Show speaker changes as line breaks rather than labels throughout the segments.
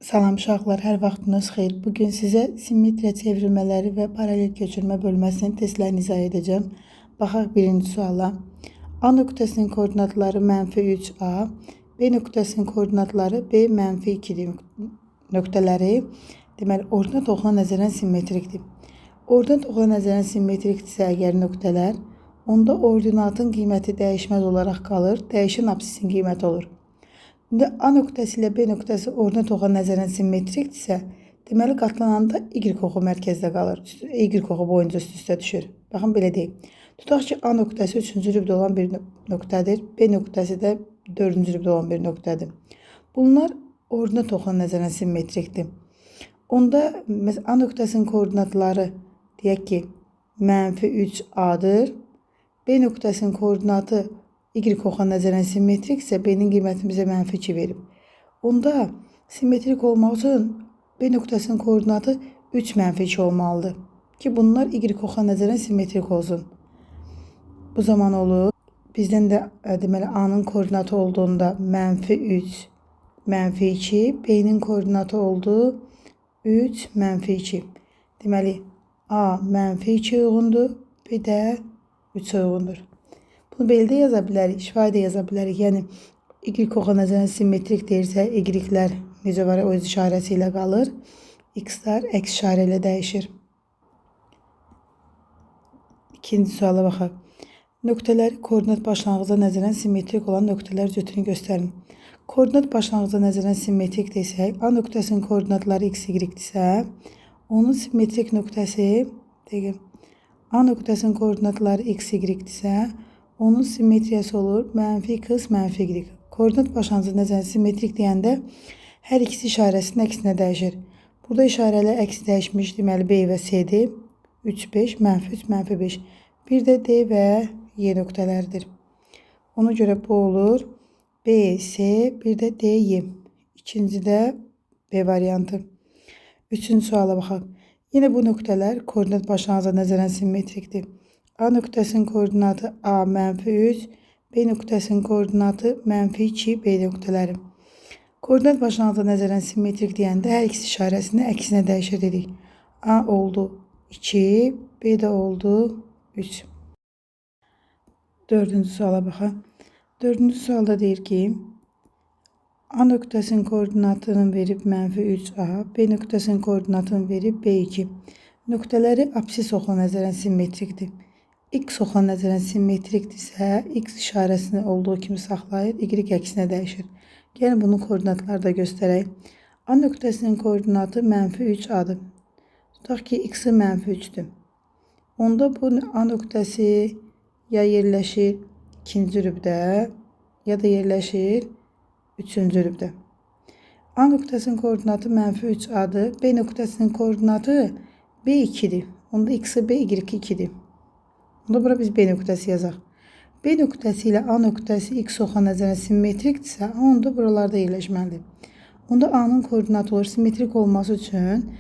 Salam uşaqlar, hər vaxtınız xeyir. Bugün sizə simmetriya çevrilmələri və paralel köçürmə bölməsinin testlərini izah edəcəm. Baxaq birinci suala. A nöqtəsinin koordinatları -3A, B nöqtəsinin koordinatları B -2 nöqtələri. Deməli, ordinat oxuna nəzərən simmetrikdir. Ordinat oxuna nəzərən simmetrikdirsə əgər nöqtələr, onda ordinatın qiyməti dəyişməz olaraq qalır, dəyişən absisin qiyməti olur. İndi A nöqtəsi ilə B nöqtəsi ordinat oxuna nəzərən simmetrikdirsə, deməli qatlananda Y oxu mərkəzdə qalır. Y oxu boyunca üst-üstə düşür. Baxın, belə deyim. Tutaq ki, A nöqtəsi 3-cü rübdə olan bir nöqtədir. B nöqtəsi də 4-cü rübdə olan bir nöqtədir. Bunlar ordinat oxuna nəzərən simmetrikdir. Onda A nöqtəsinin koordinatları deyək ki, -3A-dır. B nöqtəsinin koordinatı Y oxuna nəzərən simmetriksə, B-nin qiyməti bizə -2 verib. Onda simmetrik olmaq üçün B nöqtəsinin koordinatı 3 -2 olmalıdır ki, bunlar Y oxuna nəzərən simmetrik olsun. Bu zaman olur. Bizdən də deməli A-nın koordinatı olduğunda -3, -2, B-nin koordinatı oldu 3, -2. Deməli A -2 uyğundur, B də 3 uyğundur. Bunu belə də yaza bilərik, şifahi də yaza bilərik. Yəni Y oxuna nəzərən simmetrik deyirsə, Y-lər necə var, öz işarəsi ilə qalır. X-lər əks işarə ilə dəyişir. İkinci suala baxaq. Nöqtələri koordinat başlanğıca nəzərən simmetrik olan nöqtələr cütünü göstərin. Koordinat başlanğıca nəzərən simmetrik desək, A nöqtəsinin koordinatları x, y-dirsə, onun simmetrik nöqtəsi, deyək, A nöqtəsinin koordinatları x, y-dirsə, onun simmetriyası olur -x, -y. Koordinat başlanğıca nəzərən simmetrik deyəndə hər ikisi işarəsinin əksinə dəyişir. Burada işarələr əks dəyişmiş, deməli B və C-dir. 3, 5, -3, -5. Bir də D və Y nöqtələridir. Ona görə bu olur B, C, bir də D, Y. İkinci də B variantı. Üçüncü suala baxaq. Yine bu nöqtələr koordinat başlanğıca nəzərən simmetrikdir. A nöqtəsinin koordinatı A -3, B nöqtəsinin koordinatı -2, B nöqtələri. Koordinat başlanğıca nəzərən simmetrik deyəndə hər ikisi işarəsini əksinə dəyişir dedik. A oldu 2, B də oldu 3. Dördüncü suala baxaq. Dördüncü sualda deyir ki, A nöqtəsinin koordinatını verib -3A, B nöqtəsinin koordinatını verib B2. Nöqtələri absis oxuna nəzərən simmetrikdir. X oxuna nəzərən simmetrikdirsə, X işarəsini olduğu kimi saxlayır, Y əksinə dəyişir. Gəlin bunun koordinatları da göstərək. A nöqtəsinin koordinatı -3A-dır. Tutaq ki, X-i -3'dür. Onda bu A nöqtəsi ya yerləşir 2-ci rübdə, ya da yerləşir 3-cü rübdə. A nöqtəsinin koordinatı -3A-dır. B nöqtəsinin koordinatı B2'dir. Onda X-i B, Y2'dir. Onda bura biz B nöqtəsi yazaq. B nöqtəsi ilə A nöqtəsi X oxuna nəzərən simmetrikdirsə, onda buralarda yerləşməlidir. Onda A-nın koordinatı olur simmetrik olması üçün,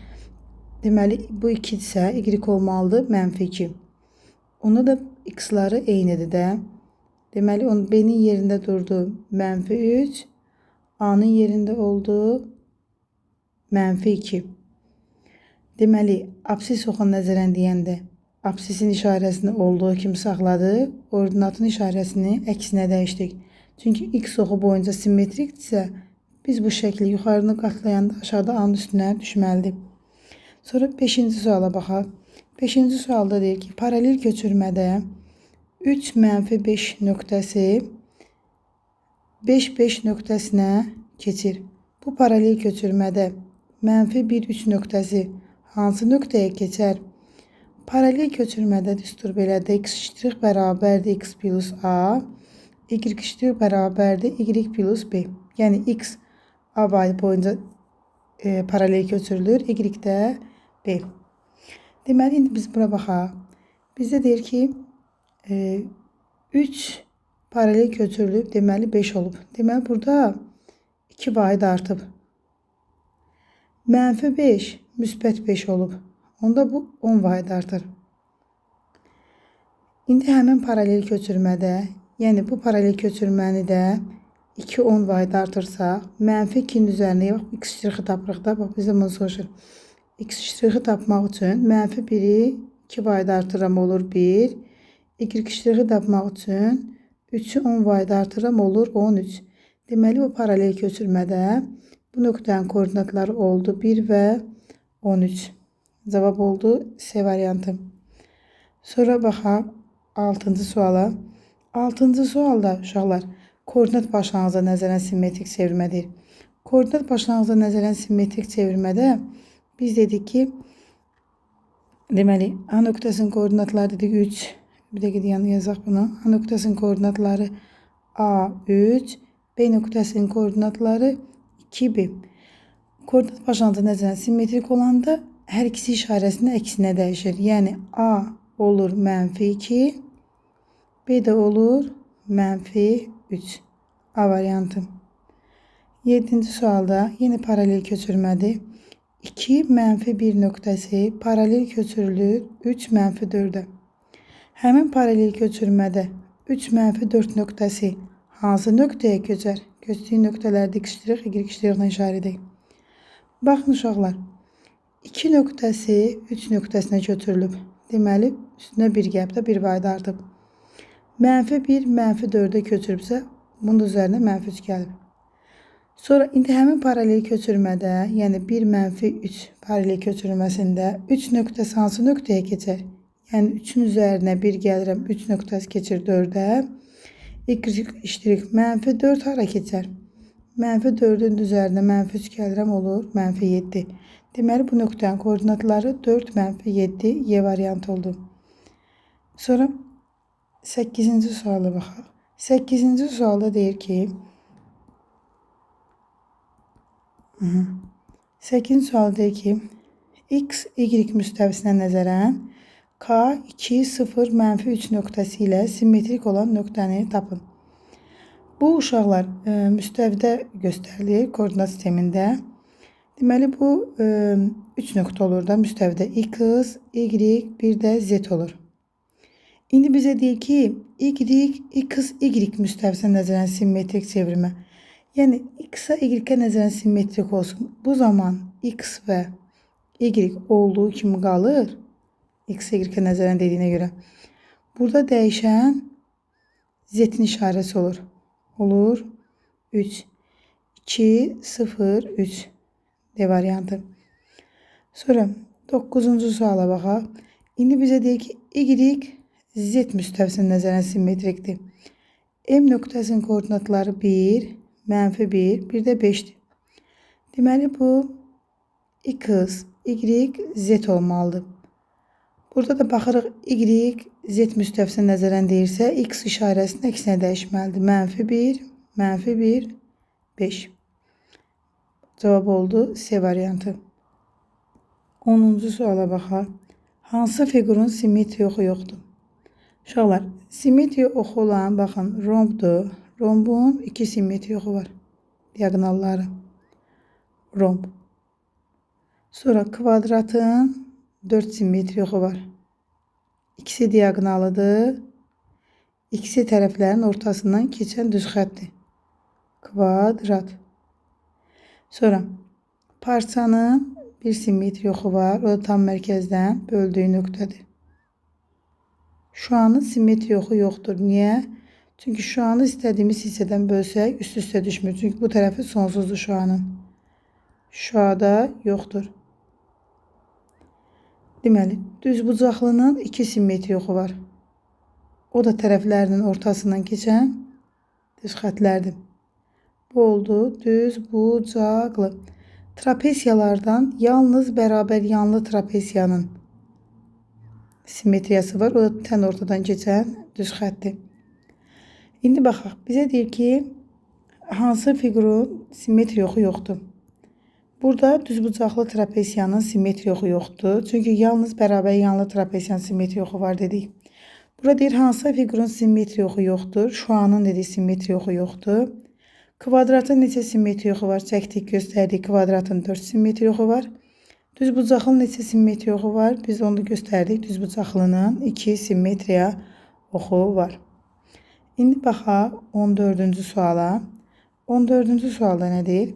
deməli bu 2-dirsə, Y olmalıdır -2. Onda da X-ları eynidir də. Deməli B-nin yerində durdu -3, A-nın yerində oldu -2. Deməli absis oxuna nəzərən deyəndə absisin işarəsini olduğu kimi saxladı, ordinatın işarəsini əksinə dəyişdik. Çünki X oxu boyunca simmetrikdirsə, biz bu şəkli yuxarını qatlayanda aşağıda A-nın üstünə düşməlidir. Sonra 5-ci suala baxaq. 5-ci sualda deyir ki, paralel köçürmədə 3 -5 nöqtəsi 5, 5 nöqtəsinə keçir. Bu paralel köçürmədə -1, 3 nöqtəsi hansı nöqtəyə keçər? Paralel köçürmədə düstur belədir. X ştrix bərabərdir X plus A, Y ştrix bərabərdir Y plus B. Yəni X A boyunca paralel köçürülür, Y də B. Deməli, indi biz bura baxaq. Bizdə deyir ki, 3 paralel köçürülüb, deməli 5 olub. Deməli, burada 2 vahid artıb. -5, müsbət 5 olub. Onda bu 10 vahid artır. İndi həmin paralel köçürmədə, yəni bu paralel köçürməni də 2 10 vahid artırsaq, mənfi 2-nin üzərinə bax, x ştrixi tapırıq da, bax, bizə bunu soruşur. X ştrixi tapmaq üçün mənfi 1-i 2 vahid artıram olur 1. Y ştrixi tapmaq üçün 3-ü 10 vahid artıram olur 13. Deməli, bu paralel köçürmədə bu nöqtənin koordinatları oldu 1 və 13. Cavab oldu C variantı. Sonra baxaq 6-cı suala. 6-cı sualda uşaqlar koordinat başlanğıca nəzərən simmetrik çevirmədir. Koordinat başlanğıca nəzərən simmetrik çevirmədə biz dedik ki, deməli, A nöqtəsinin koordinatları dedik 3. Bir dəqiqə yanına yazaq bunu. A nöqtəsinin koordinatları A3, B nöqtəsinin koordinatları 2B. Koordinat başlanğıca nəzərən simmetrik olanda hər ikisi işarəsində əksinə dəyişir. Yəni A olur -2, B də olur -3. A variantı. 7-ci sualda yeni paralel köçürmədir. 2 -1 nöqtəsi paralel köçürülür 3 -4-ə. Həmin paralel köçürmədə 3 -4 nöqtəsi hansı nöqtəyə köçər? Köçdüyü nöqtələrdə x ştrix, y ştrixlə işarə edək. Baxın uşaqlar, 2 nöqtəsi 3 nöqtəsinə köçürülüb. Deməli, üstünə 1 gəlib də 1 vahid artıb. -1 -4-ə köçürübsə, bunun üzərinə -3 gəlib. Sonra indi həmin paralel köçürmədə, yəni 1 -3 paralel köçürülməsində 3 nöqtəsi hansı nöqtəyə keçər? Yəni 3-ün üzərinə 1 gəlirəm, 3 nöqtəsi keçir 4-ə. Y ştrix -4 hara keçər? -4-ün üzərinə -3 gəlirəm, olur -7. Deməli, bu nöqtənin koordinatları 4 -7 Y variantı oldu. Sonra 8-ci suala baxaq. 8-ci sualda deyir ki, 8-ci sualda deyir ki, x, y müstəvisinə nəzərən K, 2, 0, -3 nöqtəsi ilə simmetrik olan nöqtəni tapın. Bu uşaqlar müstəvidə göstərilir koordinat sistemində. Deməli, bu 3 nöqtə olur da müstəvidə. X, y, bir də z olur. İndi bizə deyir ki, x, y müstəvisinə nəzərən simmetrik çevirmə. Yəni, x-a, y-ə nəzərən simmetrik olsun. Bu zaman x və y olduğu kimi qalır. X, y-ə nəzərən dediyinə görə. Burada dəyişən z-in işarəsi olur. Olur 3. 2, 0, 3. D variantı. Sonra 9-cu suala baxaq. İndi bizə deyir ki, y, z müstəvisinə nəzərən simmetrikdir. M nöqtəsinin koordinatları 1, -1, bir də 5'dir. Deməli, bu x, y, z olmalıdır. Burada da baxırıq, y, z müstəvisinə nəzərən deyirsə, x işarəsinin əksinə dəyişməlidir. -1, -1, 5. Cavab oldu C variantı. 10-cu suala baxaq. Hansı fiqurun simmetri oxu yoxdur? Uşaqlar, simmetri oxu olan, baxın, rombdur. Rombun 2 simmetri oxu var. Diagonalları. Romb. Sonra kvadratın 4 simmetri oxu var. İkisi diagonalıdır. İkisi tərəflərin ortasından keçən düz xətdir. Kvadrat. Sonra parçanın bir simmetri oxu var. O da tam mərkəzdən böldüyü nöqtədir. Şuanın simmetri oxu yoxdur. Niyə? Çünki şuanı istədiyimiz hissədən bölsək üst-üstə düşmür. Çünki bu tərəfi sonsuzdur şuanın. Şuada yoxdur. Deməli, düzbucaqlının 2 simmetri oxu var. O da tərəflərinin ortasından keçən düz xətlərdir. Bu oldu düzbucaqlı. Trapesiyalardan yalnız bərabər yanlı trapesiyanın simmetriyası var. O da tən ortadan keçən düz xətdir. İndi baxaq. Bizə deyir ki, hansı fiqurun simmetri oxu yoxdur? Burada düzbucaqlı trapesiyanın simmetri oxu yoxdur. Çünki yalnız bərabər yanlı trapesiyanın simmetri oxu var dedik. Burada deyir, hansı fiqurun simmetri oxu yoxdur? Şuanın dedik, simmetri oxu yoxdur. Kvadratın neçə simmetri oxu var? Çəkdik, göstərdik. Kvadratın 4 simmetri oxu var. Düzbucaqlının neçə simmetri oxu var? Biz onu göstərdik. Düzbucaqlının 2 simmetriya oxu var. İndi baxaq 14-cü suala. 14-cü sualda nə deyir?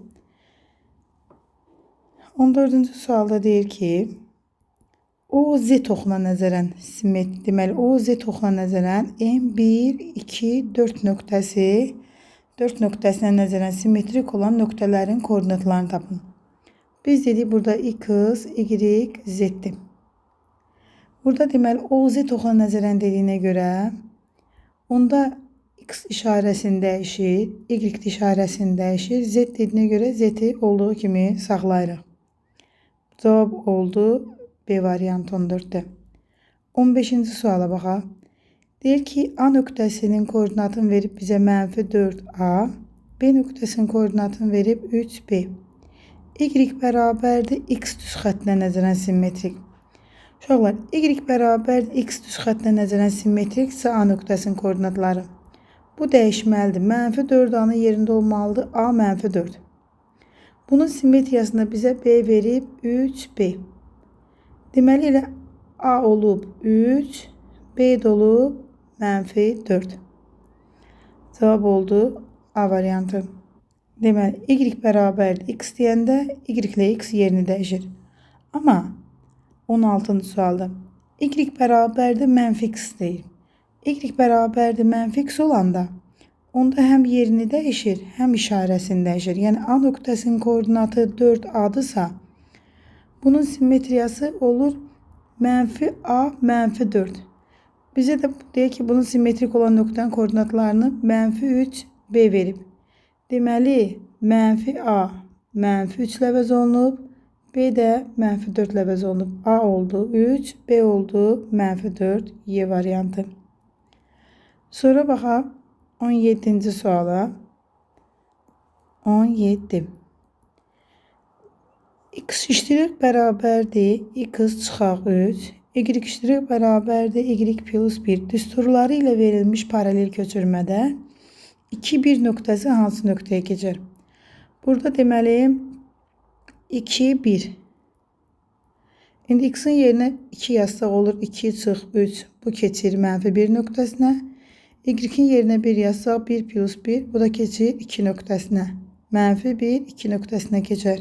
14-cü sualda deyir ki, OZ oxuna nəzərən deməli OZ oxuna nəzərən M1, 2, 4 nöqtəsi 4 nöqtəsinə nəzərən simmetrik olan nöqtələrin koordinatlarını tapın. Biz dedik burada X, Y, Z'dir. Burada deməli OZ oxuna nəzərən dediyinə görə onda X işarəsini dəyişir, Y işarəsini dəyişir. Z dediyinə görə Z'i olduğu kimi saxlayırıq. Cavab oldu B variantı 14'də. 15-ci suala baxaq. Deyir ki, A nöqtəsinin koordinatını verib bizə -4A, B nöqtəsinin koordinatını verib 3B. Y bərabərdir X düz xəttinə nəzərən simmetrik. Uşaqlar, Y bərabərdir X düz xəttinə nəzərən simmetriksə A nöqtəsinin koordinatları. Bu dəyişməlidir. -4A'nın yerində olmalıdır. A -4. Bunun simmetriyasında bizə B verib 3B. Deməli elə A olub 3, B də olub -4. Cavab oldu A variantı. Deməli, Y bərabərdir X deyəndə Y ilə X yerini dəyişir. Amma 16-cı sualda Y bərabərdir -X deyir. Y bərabərdir -X olanda onda həm yerini dəyişir, həm işarəsini dəyişir. Yəni A nöqtəsinin koordinatı 4A'dırsa bunun simmetriyası olur -A -4. Bizə də deyək ki, bunun simmetrik olan nöqtənin koordinatlarını -3B verib. Deməli, -A -3 ilə əvəz olunub, B də -4 ilə əvəz olunub. A oldu 3, B oldu -4, Y variantı. Sonra baxaq 17-ci suala. 17. X iştirak bərabərdir X çıxaq 3. Y iştirak bərabərdir Y plus 1. Düsturları ilə verilmiş paralel köçürmədə 2, 1 nöqtəsi hansı nöqtəyə keçər? Burada deməli 2, 1. İndi X-in yerinə 2 yazsaq olur. 2 çıx 3. Bu keçir -1 nöqtəsinə. Y-in yerinə 1 yazsaq 1 plus 1. Bu da keçir 2 nöqtəsinə. -1, 2 nöqtəsinə keçər.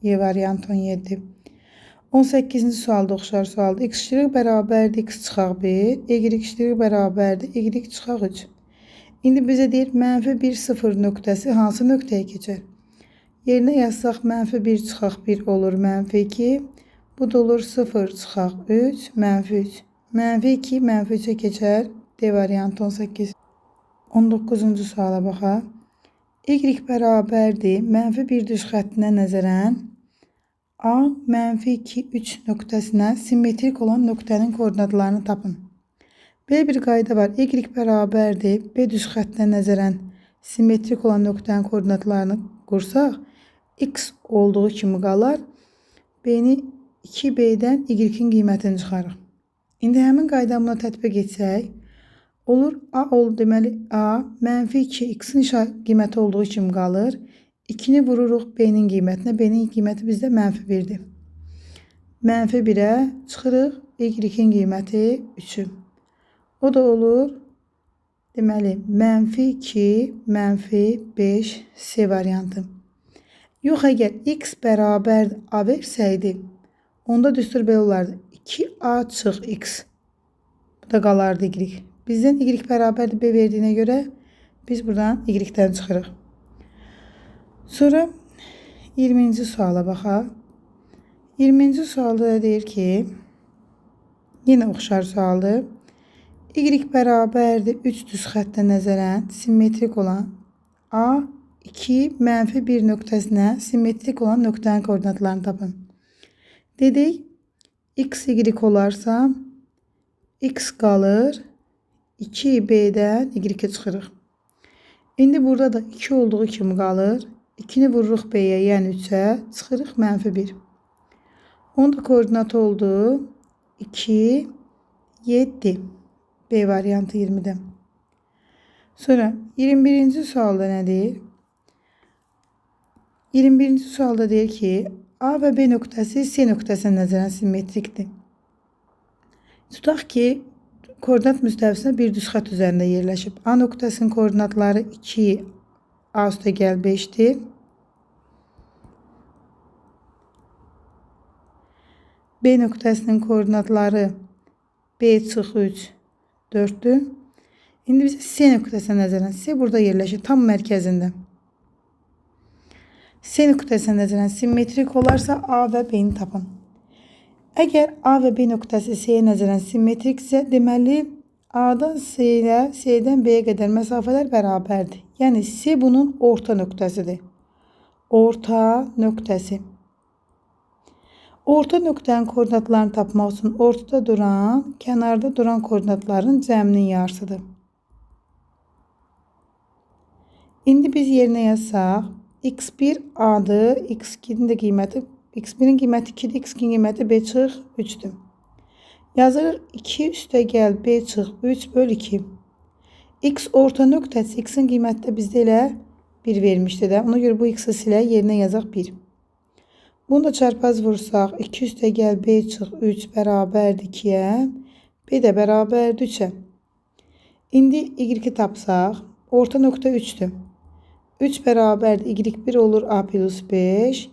Y variantı 17. 18-ci sualda oxşar sualda. X iştirak bərabərdir X çıxaq 1. Y iştirak bərabərdir Y çıxaq 3. İndi bizə deyir -1, 0 nöqtəsi hansı nöqtəyə keçər? Yerinə yazsaq -1 çıxaq 1 olur -2. Bu da olur 0 çıxaq 3 -3. -2 -3'e keçər. D variantı 18. 19-cu suala baxaq. Y bərabərdir -1 düz xəttinə nəzərən A -2, 3 nöqtəsinə simmetrik olan nöqtənin koordinatlarını tapın. Belə bir qayda var. Y bərabərdir B düz xəttinə nəzərən simmetrik olan nöqtənin koordinatlarını qursaq X olduğu kimi qalar. B-ni 2B-dən Y-in qiymətini çıxarıq. İndi həmin qaydamla tətbiq etsək olur. A oldu deməli A -2 X-in qiyməti olduğu kimi qalır. 2-ni vururuq B-nin qiymətinə. B-nin qiyməti bizdə -1'dir. -1'ə çıxırıq. Y-in qiyməti 3'ü. O da olur deməli -2, -5 C variantı. Yox, əgər X bərabər A versəydi onda düstur belə olardı. 2A çıx X. Bu da qalardı Y. Bizdən Y bərabərdir B verdiyinə görə biz buradan Y-dən çıxırıq. Sonra 20-ci suala baxaq. 20-ci sualda deyir ki, yenə oxşar sualdır. Y bərabərdir 3 düz xəttə nəzərən simmetrik olan A 2, -1 nöqtəsinə simmetrik olan nöqtənin koordinatlarını tapın. Dedik, X, Y olarsa X qalır. 2B'dən Y-ə çıxırıq. İndi burada da 2 olduğu kimi qalır. 2-ni vururuq B-yə, yəni 3'ə, çıxırıq -1. Onun da koordinatı oldu 2, 7. B variantı 20'də. Sonra 21-ci sualda nə deyir? 21-ci sualda deyir ki, A və B nöqtəsi C nöqtəsinə nəzərən simmetrikdir. Tutaq ki, koordinat müstəvisinə bir düz xətt üzərində yerləşib. A nöqtəsinin koordinatları 2, A üstə gəl 5'dir. B nöqtəsinin koordinatları B çıx 3 4'dür. İndi biz C nöqtəsinə nəzərən. C burada yerləşir. Tam mərkəzində. C nöqtəsinə nəzərən simmetrik olarsa A və B-ni tapın. Əgər A və B nöqtəsi C-yə nəzərən simmetriksə, deməli A-dan C-yə, C-dən B-yə qədər məsafələr bərabərdir. Yəni C bunun orta nöqtəsidir. Orta nöqtəsi. Orta nöqtənin koordinatlarını tapmaq üçün ortada duran, kənarda duran koordinatların cəminin yarısıdır. İndi biz yerinə yazsaq, x1 A-dır, x2'nin də qiyməti, x1'in qiyməti 2'dir, x2'nin qiyməti B çıx 3'dür. Yazırıq 2 üstə gəl B çıx 3 böl 2. X orta nöqtəsi, x'in qiyməti də bizdə elə 1 vermişdi də. Ona görə bu x'i silək, yerinə yazaq 1. Bunu da çarpaz vursaq 2 üstə gəl B çıx 3 bərabərdir 2'yə. B də bərabərdir 3'ə. İndi y tapsaq, orta nöqtə 3'dür. 3 bərabərdir y1 olur A plus 5.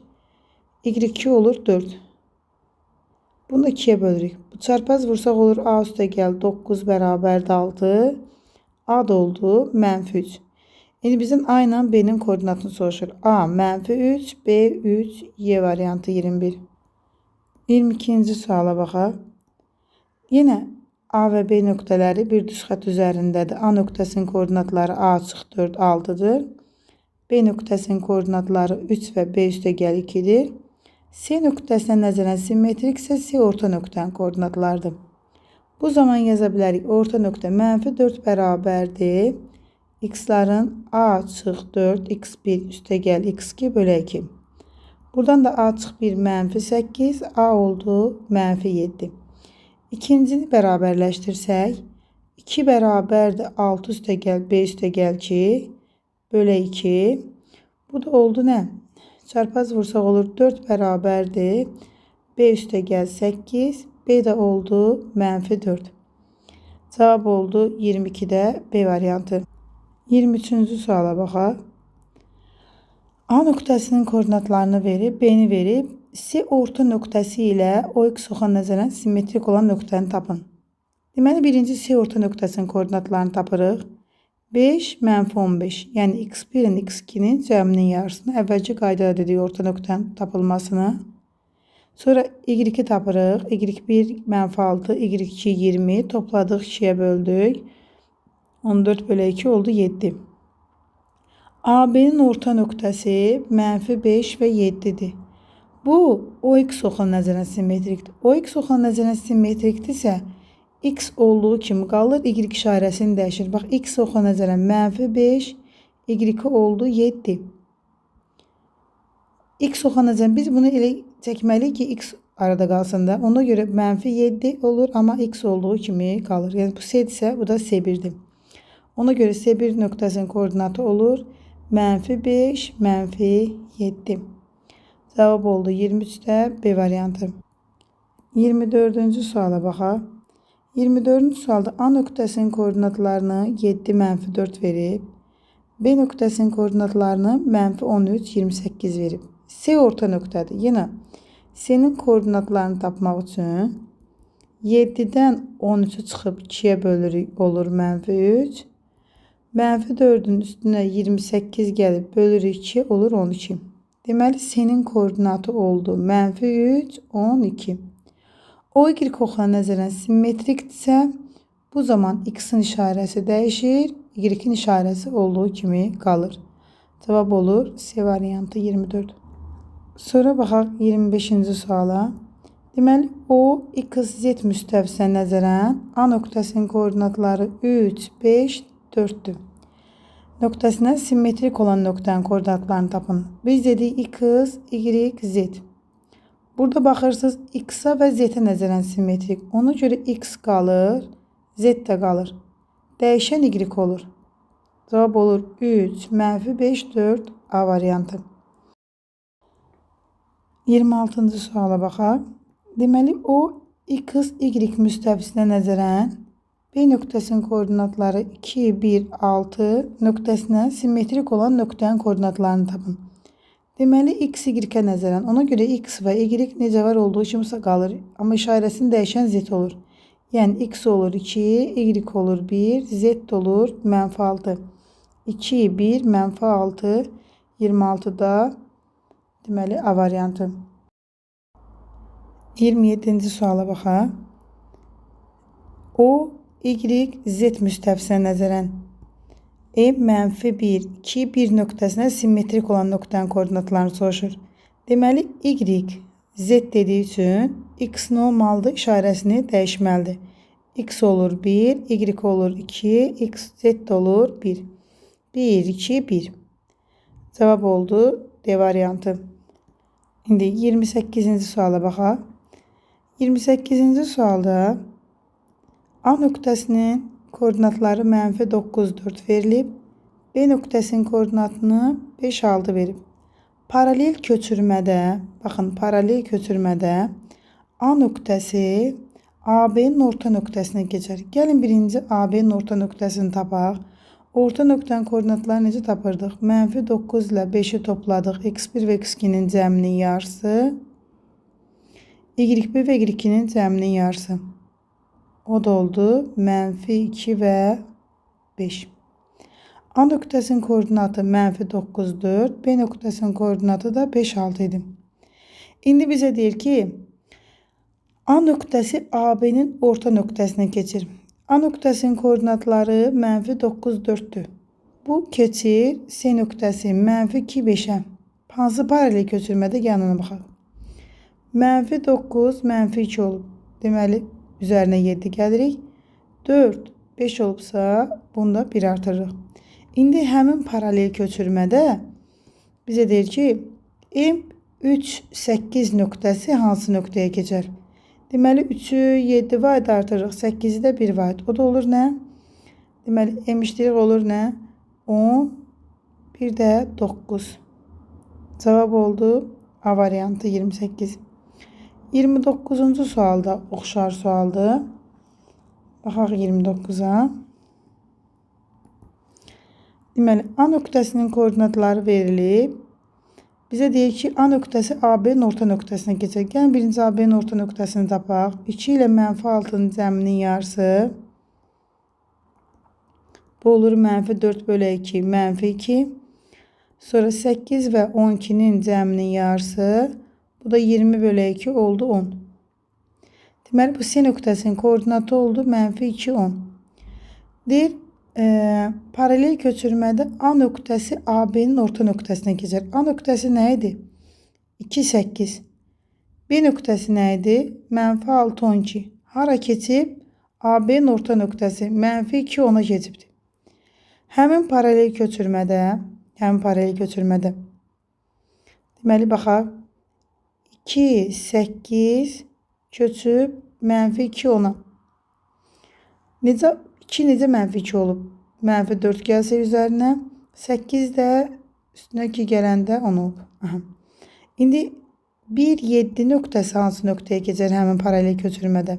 Y2 olur 4. Bunu da 2'yə bölürük. Bu çarpaz vursaq olur A üstə gəl 9 bərabərdir 6. A da oldu -3. İndi bizim A ilə B-nin koordinatını soruşur. A -3, B 3, Y variantı 21. 22-ci suala baxaq. Yenə A və B nöqtələri bir düz xətt üzərindədir. A nöqtəsinin koordinatları A çıx 4 6'dır. B nöqtəsinin koordinatları 3 və B üstə gəl 2'dir. C nöqtəsinə nəzərən simmetriksə C orta nöqtənin koordinatlarıdır. Bu zaman yaza bilərik. Orta nöqtə -4 bərabərdir. X'ların A çıx 4, x1 üstə gəl x2 bölə 2. Buradan da A çıx 1 -8, A oldu -7. İkincini bərabərləşdirsək, 2 bərabərdir 6 üstə gəl B üstə gəl 2 bölə 2. Bu da oldu nə? Çarpaz vursaq olur 4 bərabərdir. B üstə gəl 8. B də oldu -4. Cavab oldu 22'də B variantı. 23-cü suala baxaq. A nöqtəsinin koordinatlarını verib, B-ni verib, C orta nöqtəsi ilə OX oxa nəzərən simmetrik olan nöqtəni tapın. Deməli birinci C orta nöqtəsinin koordinatlarını tapırıq. 5 -15, yəni x1-in x2'nin cəminin yarısını əvvəlki qaydada dedik orta nöqtənin tapılmasını. Sonra y2 tapırıq. y1 -6, y2 20 topladıq 2'yə böldük. 14 bölə 2 oldu 7. AB'nin orta nöqtəsi -5 və 7'dir. Bu OX oxa nəzərən simmetrikdir. OX oxa nəzərən simmetrikdirsə X olduğu kimi qalır, Y işarəsini dəyişir. Bax, X oxa nəzərən -5, Y oldu 7. X oxa nəzərən biz bunu elə çəkməliyik ki, X arada qalsın da. Ona görə -7 olur, amma X olduğu kimi qalır. Yəni bu C-dirsə, bu da C1'dir. Ona görə C1 nöqtəsinin koordinatı olur -5, -7. Cavab oldu 23'də B variantı. 24-cü suala baxaq. 24-cü sualda A nöqtəsinin koordinatlarını 7 -4 verib. B nöqtəsinin koordinatlarını -13 28 verib. C orta nöqtədir. Yenə C'nin koordinatlarını tapmaq üçün 7'dən 13'ü çıxıb 2'yə bölürük olur -3. -4'ün üstünə 28 gəlib bölürük 2 olur 12. Deməli C'nin koordinatı oldu -3 12. O Y oxa nəzərən simmetrikdirsə, bu zaman X'in işarəsi dəyişir, Y-in işarəsi olduğu kimi qalır. Cavab olur C variantı 24. Sonra baxaq 25-ci suala. Deməli O, X, Z müstəvisinə nəzərən A nöqtəsinin koordinatları 3, 5, 4'dür. Nöqtəsinə simmetrik olan nöqtənin koordinatlarını tapın. Biz dedik X, Y, Z. Burada baxırsınız X-a və Z-ə nəzərən simmetrik. Ona görə X qalır, Z də qalır. Dəyişən Y olur. Cavab olur 3, -5, 4 A variantı. 26-cı suala baxaq. Deməli o X, Y müstəvisinə nəzərən B nöqtəsinin koordinatları 2, 1, 6 nöqtəsinə simmetrik olan nöqtənin koordinatlarını tapın. Deməli, x, y-ə nəzərən. Ona görə x və y necə var olduğu kimsə qalır. Amma işarəsini dəyişən z olur. Yəni, x olur 2, y olur 1, z olur -6. 2, 1, -6, 26-da deməli, A variantı. 27-ci suala baxaq. O, y, z müstəvisinə nəzərən. -1, 2, 1 nöqtəsinə simmetrik olan nöqtənin koordinatlarını soruşur. Deməli, y, z dediyi üçün x nə olmalıdır? İşarəsini dəyişməlidir. X olur 1, y olur 2, x, z olur 1. 1, 2, 1. Cavab oldu D variantı. İndi 28-ci suala baxaq. 28-ci sualda A nöqtəsinin koordinatları -9, 4 verilib. B nöqtəsinin koordinatını 5, 6 verib. Paralel köçürmədə, baxın, paralel köçürmədə A nöqtəsi AB-nin orta nöqtəsinə keçər. Gəlin birinci AB-nin orta nöqtəsini tapaq. Orta nöqtənin koordinatlarını necə tapırdıq? -9 ilə 5-i topladıq. X1 və X2-nin cəminin yarısı. Y1 və Y2-nin cəminin yarısı. O da oldu -2 və 5. A nöqtəsinin koordinatı -9, 4. B nöqtəsinin koordinatı da 5, 6 idi. İndi bizə deyir ki, A nöqtəsi AB-nin orta nöqtəsinə keçir. A nöqtəsinin koordinatları -9, 4'dür. Bu keçir C nöqtəsi -2, 5'ə. Hansı paralel köçürmədə yanına baxaq. -9, -2 olub. Deməli, üzərinə 7 gəlirik. 4, 5 olubsa, bunda 1 artırırıq. İndi həmin paralel köçürmədə bizə deyir ki, M3, 8 nöqtəsi hansı nöqtəyə keçər? Deməli, 3'ü 7 vayd artırırıq. 8'i də 1 vayd. O da olur nə? Deməli, M' olur nə? 10, bir də 9. Cavab oldu A variantı 28. 29-cu sualda oxşar sualdır. Baxaq 29-a. Deməli, A nöqtəsinin koordinatları verilib. Bizə deyir ki, A nöqtəsi AB-nin orta nöqtəsinə keçir. Gəlin birinci AB-nin orta nöqtəsini tapaq. 2 ilə -6-nın cəminin yarısı. Bu olur -4 bölü 2, -2. Sonra 8 və 12'nin cəminin yarısı. Bu da 20 bölü 2 oldu 10. Deməli, bu C nöqtəsinin koordinatı oldu -2, 10. Deyir, paralel köçürmədə A nöqtəsi AB-nin orta nöqtəsinə keçər. A nöqtəsi nə idi? 2, 8. B nöqtəsi nə idi? -6, 12. Hara keçib? AB-nin orta nöqtəsi -2, 10'a keçibdir. Həmin paralel köçürmədə deməli, baxaq. 2, 8 köçüb -2, 10'a. Necə? 2 necə -2 olub? -4 gəlsə üzərinə. 8 də üstünə 2 gələndə 10 olub. Aha. İndi 1, 7 nöqtəsi hansı nöqtəyə keçər həmin paralel köçürmədə?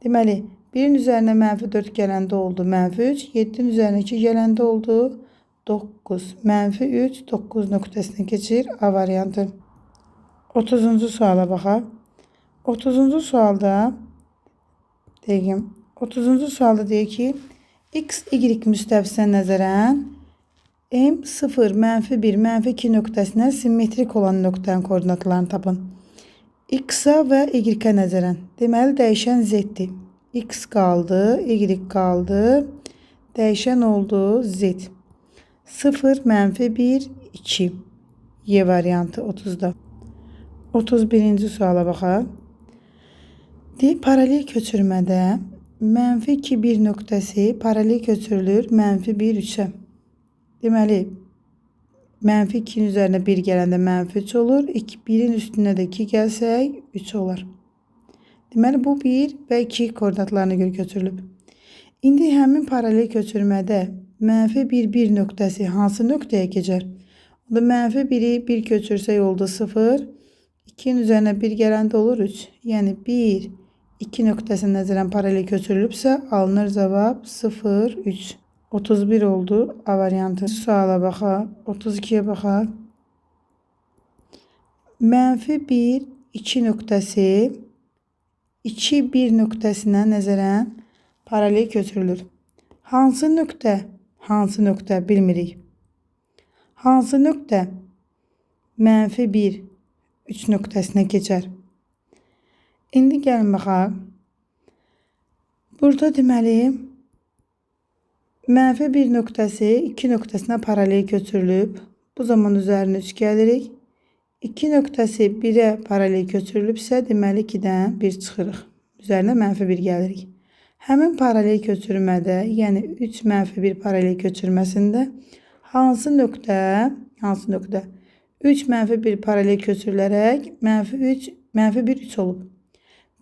Deməli, 1'in üzərinə -4 gələndə oldu -3. 7'nin üzərinə 2 gələndə oldu 9. -3, 9 nöqtəsinə keçir A variantı. 30-cu suala baxaq. 30-cu sualda deyim. 30-cu sualda deyir ki, x, y müstəvisinə nəzərən M0, -1, -2 nöqtəsinə simmetrik olan nöqtənin koordinatlarını tapın. X-a və y-ə nəzərən. Deməli, dəyişən z-dir. X qaldı, y qaldı. Dəyişən oldu z. 0, -1, 2. Y variantı 30'da. 31-ci suala baxaq. Deyir, paralel köçürmədə -2, 1 nöqtəsi paralel köçürülür -1, 3'ə. Deməli, -2'nin üzərinə 1 gələndə -3 olur. 1'in üstünə də 2 gəlsək 3 olar. Deməli, bu 1 və 2 koordinatlarına görə köçürülüb. İndi həmin paralel köçürmədə -1, 1 nöqtəsi hansı nöqtəyə keçər? O da -1'i 1 köçürsək oldu 0. 2'nin üzərinə 1 gələndə olur 3. Yəni 1, 2 nöqtəsi nəzərən paralel köçürülübsə alınır cavab 0, 3. 31 oldu A variantı. Suala baxaq. 32'ye baxaq. -1, 2 nöqtəsi 2, 1 nöqtəsinə nəzərən paralel köçürülür. Hansı nöqtə bilmirik. Hansı nöqtə -1, 3 nöqtəsinə keçər. İndi gəlin baxaq. Burada deməli -1 nöqtəsi 2 nöqtəsinə paralel köçürülüb. Bu zaman üzərinə 3 gəlirik. 2 nöqtəsi 1'ə paralel köçürülübsə, deməli 2'dən 1 çıxırıq. Üzərinə -1 gəlirik. Həmin paralel köçürmədə, yəni 3 -1 paralel köçürməsində hansı nöqtə 3 -1 paralel köçürülərək -1, 3 olub.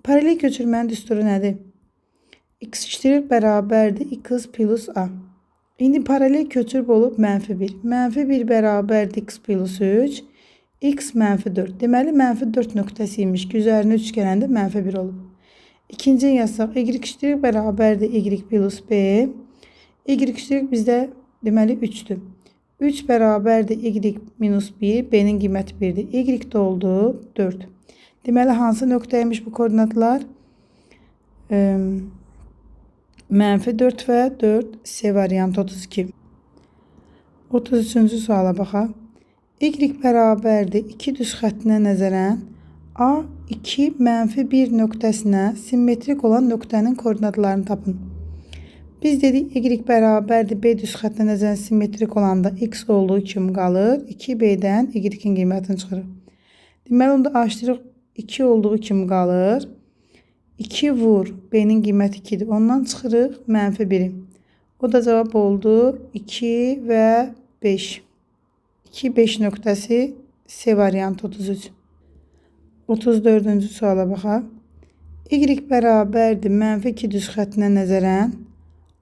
Paralel köçürmənin düsturu nədir? X eşittir bərabərdir x plus a. İndi paralel köçürüb olub -1. -1 bərabərdir x plus 3. X -4. Deməli -4 nöqtəsi imiş ki, üzərinə 3 gələndə -1 olub. İkinci yazsaq, y eşittir bərabərdir y plus b. Y eşittir bizdə deməli 3'dür. 3 bərabərdir y minus 1. B'nin qiyməti 1'dir. Y də oldu 4. Deməli hansı nöqtəymiş bu koordinatlar? -4 və 4 C variantı 32. 33-cü suala baxaq. Y bərabərdir 2 düz xəttinə nəzərən A, 2, -1 nöqtəsinə simmetrik olan nöqtənin koordinatlarını tapın. Biz dedik y bərabərdir B düz xəttinə nəzərən simmetrik olanda x olduğu kimi qalır. 2B'dən y-in qiymətini çıxırıq. Deməli onda açdırıq 2 olduğu kimi qalır. 2 vur B'nin qiyməti 2'dir. Ondan çıxırıq -1'i. O da cavab oldu 2 və 5. 2, 5 nöqtəsi C variantı 33. 34-cü suala baxaq. Y bərabərdir -2 düz xəttinə nəzərən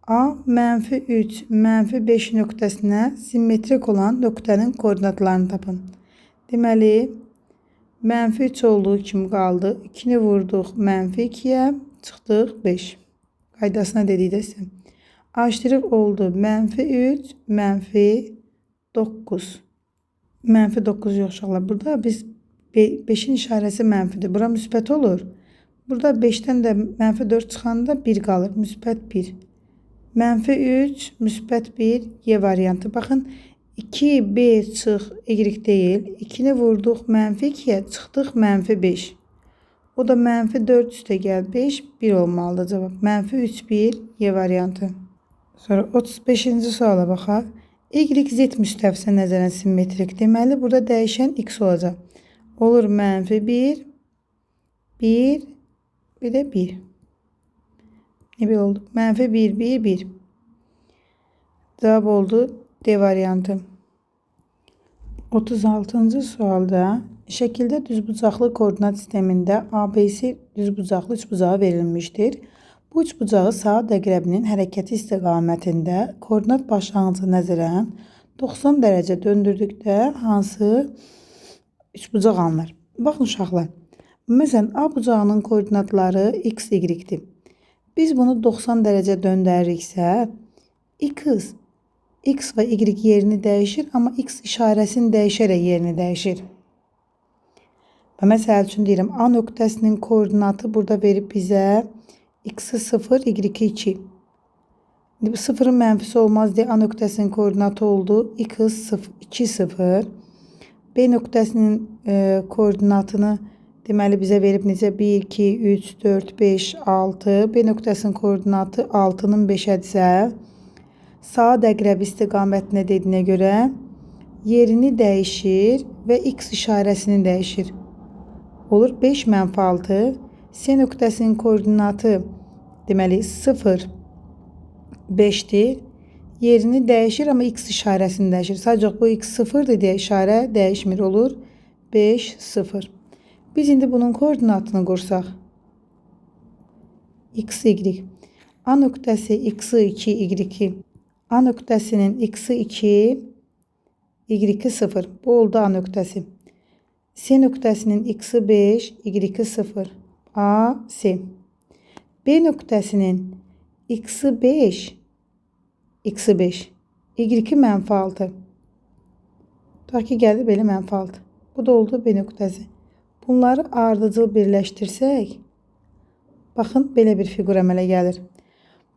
A, -3, -5 nöqtəsinə simmetrik olan nöqtənin koordinatlarını tapın. Deməli -3 olduğu kimi qaldı. 2'ni vurduq -2'yə, çıxdıq 5. Qaydasına dedikdə sizə. Açdırıq oldu -3, -9. -9 yox uşaqlar. Burada biz 5'in işarəsi mənfidir. Bura müsbət olur. Burada 5'dən də -4 çıxanda 1 qalır. Müsbət 1. -3, müsbət 1, Y variantı. Baxın 2B çıx Y deyil. 2'ni vurduq -2'yə, çıxdıq -5. O da -4 üstə gəl 5, 1 olmalıdır cavab. -3, 1, Y variantı. Sonra 35-ci suala baxaq. Y, Z müstəvisə nəzərən simmetrik. Deməli burada dəyişən x olacaq. Olur -1, 1, bir də 1. Ne bir oldu? -1, 1, 1. Cevap oldu D variantı. 36-cı sualda şəkildə düzbucaqlı koordinat sistemində ABC düzbucaqlı üçbucağı verilmişdir. Bu üçbucağı saat əqrəbinin hərəkəti istiqamətində koordinat başlanğıcı nəzərən 90 dərəcə döndürdükdə hansı üçbucaq alınır? Baxın uşaqlar. Məsələn, A bucağının koordinatları x, y-dir. Biz bunu 90 dərəcə döndəririksə, x və y yerini dəyişir, amma x işarəsini dəyişərək yerini dəyişir. Və məsəl üçün deyirəm, A nöqtəsinin koordinatı burada verib bizə x-i 0, y-i 2. Bu 0'ın mənfisi olmaz deyə A nöqtəsinin koordinatı oldu. x 2, 0. B nöqtəsinin koordinatını deməli bizə verib necə 1, 2, 3, 4, 5, 6. B nöqtəsinin koordinatı 6'nın 5'ədirsə, saat əqrəbi istiqamətinə dediyinə görə yerini dəyişir və x işarəsini dəyişir. Olur 5 - 6. C nöqtəsinin koordinatı deməli 0, 5'dir. Yerini dəyişir, amma x işarəsini dəyişir. Sadəcə bu x 0'dır deyə işarə dəyişmir, olur 5, 0. Biz indi bunun koordinatını qursaq. X, y. A nöqtəsi x-i 2, y2. A nöqtəsinin x-i 2, y2 0. Bu oldu A nöqtəsi. C nöqtəsinin x-i 5, y2 0. A, C. B nöqtəsinin x-i 5, y-i -6. Ta ki gəldi belə -6. Bu da oldu B nöqtəsi. Bunları ardıcıl birləşdirsək, baxın belə bir fiqur əmələ gəlir.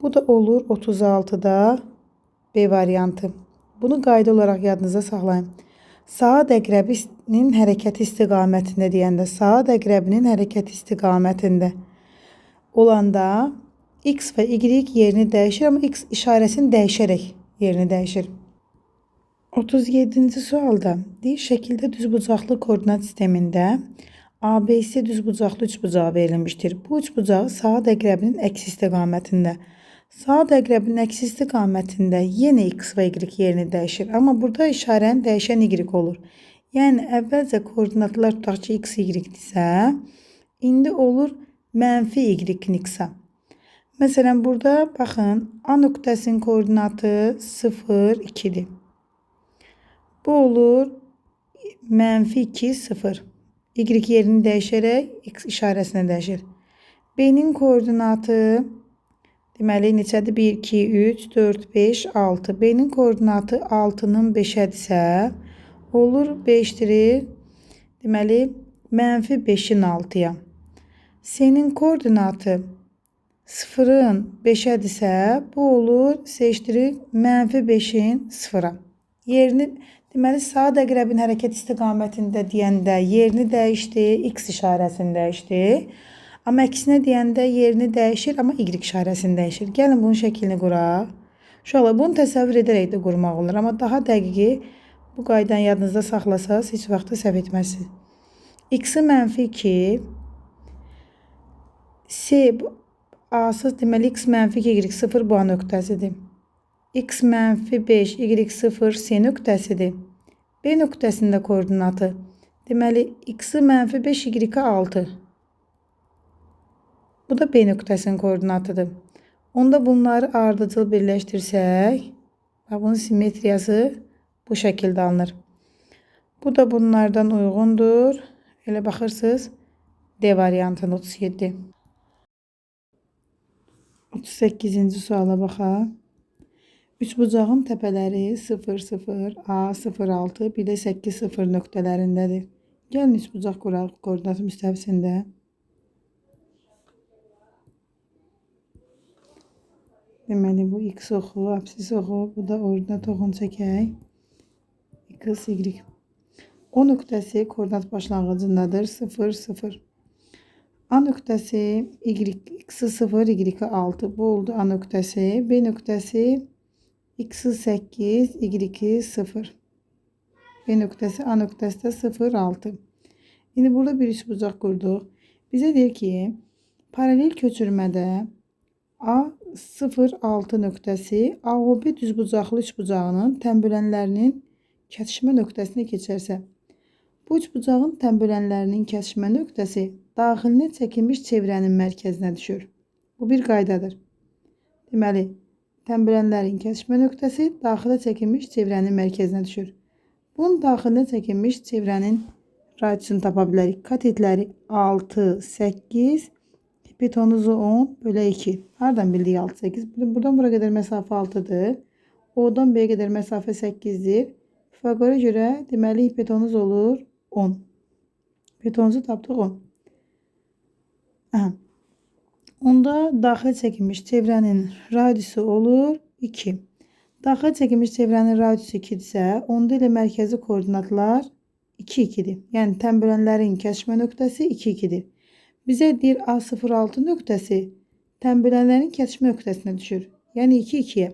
Bu da olur 36-da B variantı. Bunu qayda olaraq yadınıza saxlayın. Saat əqrəbinin hərəkəti istiqamətində deyəndə, saat əqrəbinin hərəkəti istiqamətində olanda x və y yerini dəyişir, amma x işarəsini dəyişərək yerini dəyişir. 37-ci sualda deyir, şəkildə düzbucaqlı koordinat sistemində ABC düzbucaqlı üçbucağı verilmişdir. Bu üçbucağı saat əqrəbinin əks istiqamətində. Saat əqrəbinin əks istiqamətində yenə x və y yerini dəyişir. Amma burada işarənin dəyişən y olur. Yəni əvvəlcə koordinatlar tutaq ki x, y-dirsə, indi olur mənfi y-in x-a. Məsələn, burada baxın, A nöqtəsinin koordinatı 0, 2-dir. Bu olur -2, 0. Y yerini dəyişərək x işarəsini dəyişir. B-nin koordinatı deməli neçədir? 1, 2, 3, 4, 5, 6. B-nin koordinatı 6-nın 5-ədirsə, olur 5-dir. Deməli, -5-in 6-ya. C-nin koordinatı 0-ın 5-ədirsə, bu olur -5-in 0-a. Yerini, deməli, saat əqrəbin hərəkət istiqamətində deyəndə yerini dəyişdi, x işarəsini dəyişdi. Amma əksinə deyəndə yerini dəyişir, amma y işarəsini dəyişir. Gəlin bunun şəklini quraq. Uşaqlar, bunu təsəvvür edərək də qurmaq olur. Amma daha dəqiqi bu qaydanı yadınızda saxlasaz, heç vaxtı səhv etməzsiniz. X-i -2, C A-sız, deməli x -2, y 0 bu A nöqtəsidir. X -5, y 0 C nöqtəsidir. B nöqtəsində koordinatı. Deməli, x-i -5, y 6. Bu da B nöqtəsinin koordinatıdır. Onda bunları ardıcıl birləşdirsək, bunun simmetriyası bu şəkildə alınır. Bu da bunlardan uyğundur. Elə baxırsınız, D variantının 37. 38-ci suala baxaq. Üçbucağın təpələri 0, 0, A, 0, 6, bir də 8, 0 nöqtələrindədir. Gəlin üçbucaq quraq koordinat müstəvisində. Deməli, bu x oxu, absis oxu, bu da ordinat oxunu çəkək. X, y. O nöqtəsi koordinat başlanğıcındadır. 0, 0. A nöqtəsi x-i 0, y-i 6. Bu oldu A nöqtəsi. B nöqtəsi x-i 8, y-i 0. B nöqtəsi A nöqtəsi də 0, 6. İndi burada bir üçbucaq qurduq. Bizə deyir ki, paralel köçürmədə A0-6 nöqtəsi AOB düzbucaqlı üçbucağının tənbölənlərinin kəsişmə nöqtəsinə keçərsə, bu üçbucağın tənbölənlərinin kəsişmə nöqtəsi daxilinə çəkilmiş çevrənin mərkəzinə düşür. Bu bir qaydadır. Deməli, tənbölənlərin kəsişmə nöqtəsi daxilə çəkilmiş çevrənin mərkəzinə düşür. Bunun daxilinə çəkilmiş çevrənin radiusunu tapa bilərik. Katetləri 6, 8, hipotenozu 10 bölü 2. Hardan bildik 6, 8? Buradan bura qədər məsafə 6-dır. O'dan B'yə qədər məsafə 8-dir. Pifaqora görə deməli hipotenuz olur 10. Hipotenuzu tapdıq 10. Onda daxil çəkilmiş çevrənin radiusu olur 2. Daxil çəkilmiş çevrənin radiusu 2-dirsə, onda ilə mərkəzi koordinatlar 2, 2-dir. Yəni tənbölənlərin kəsişmə nöqtəsi 2, 2-dir. Bizə deyir A06 nöqtəsi tənbölənlərin kəsişmə nöqtəsinə düşür. Yəni 2, 2-yə.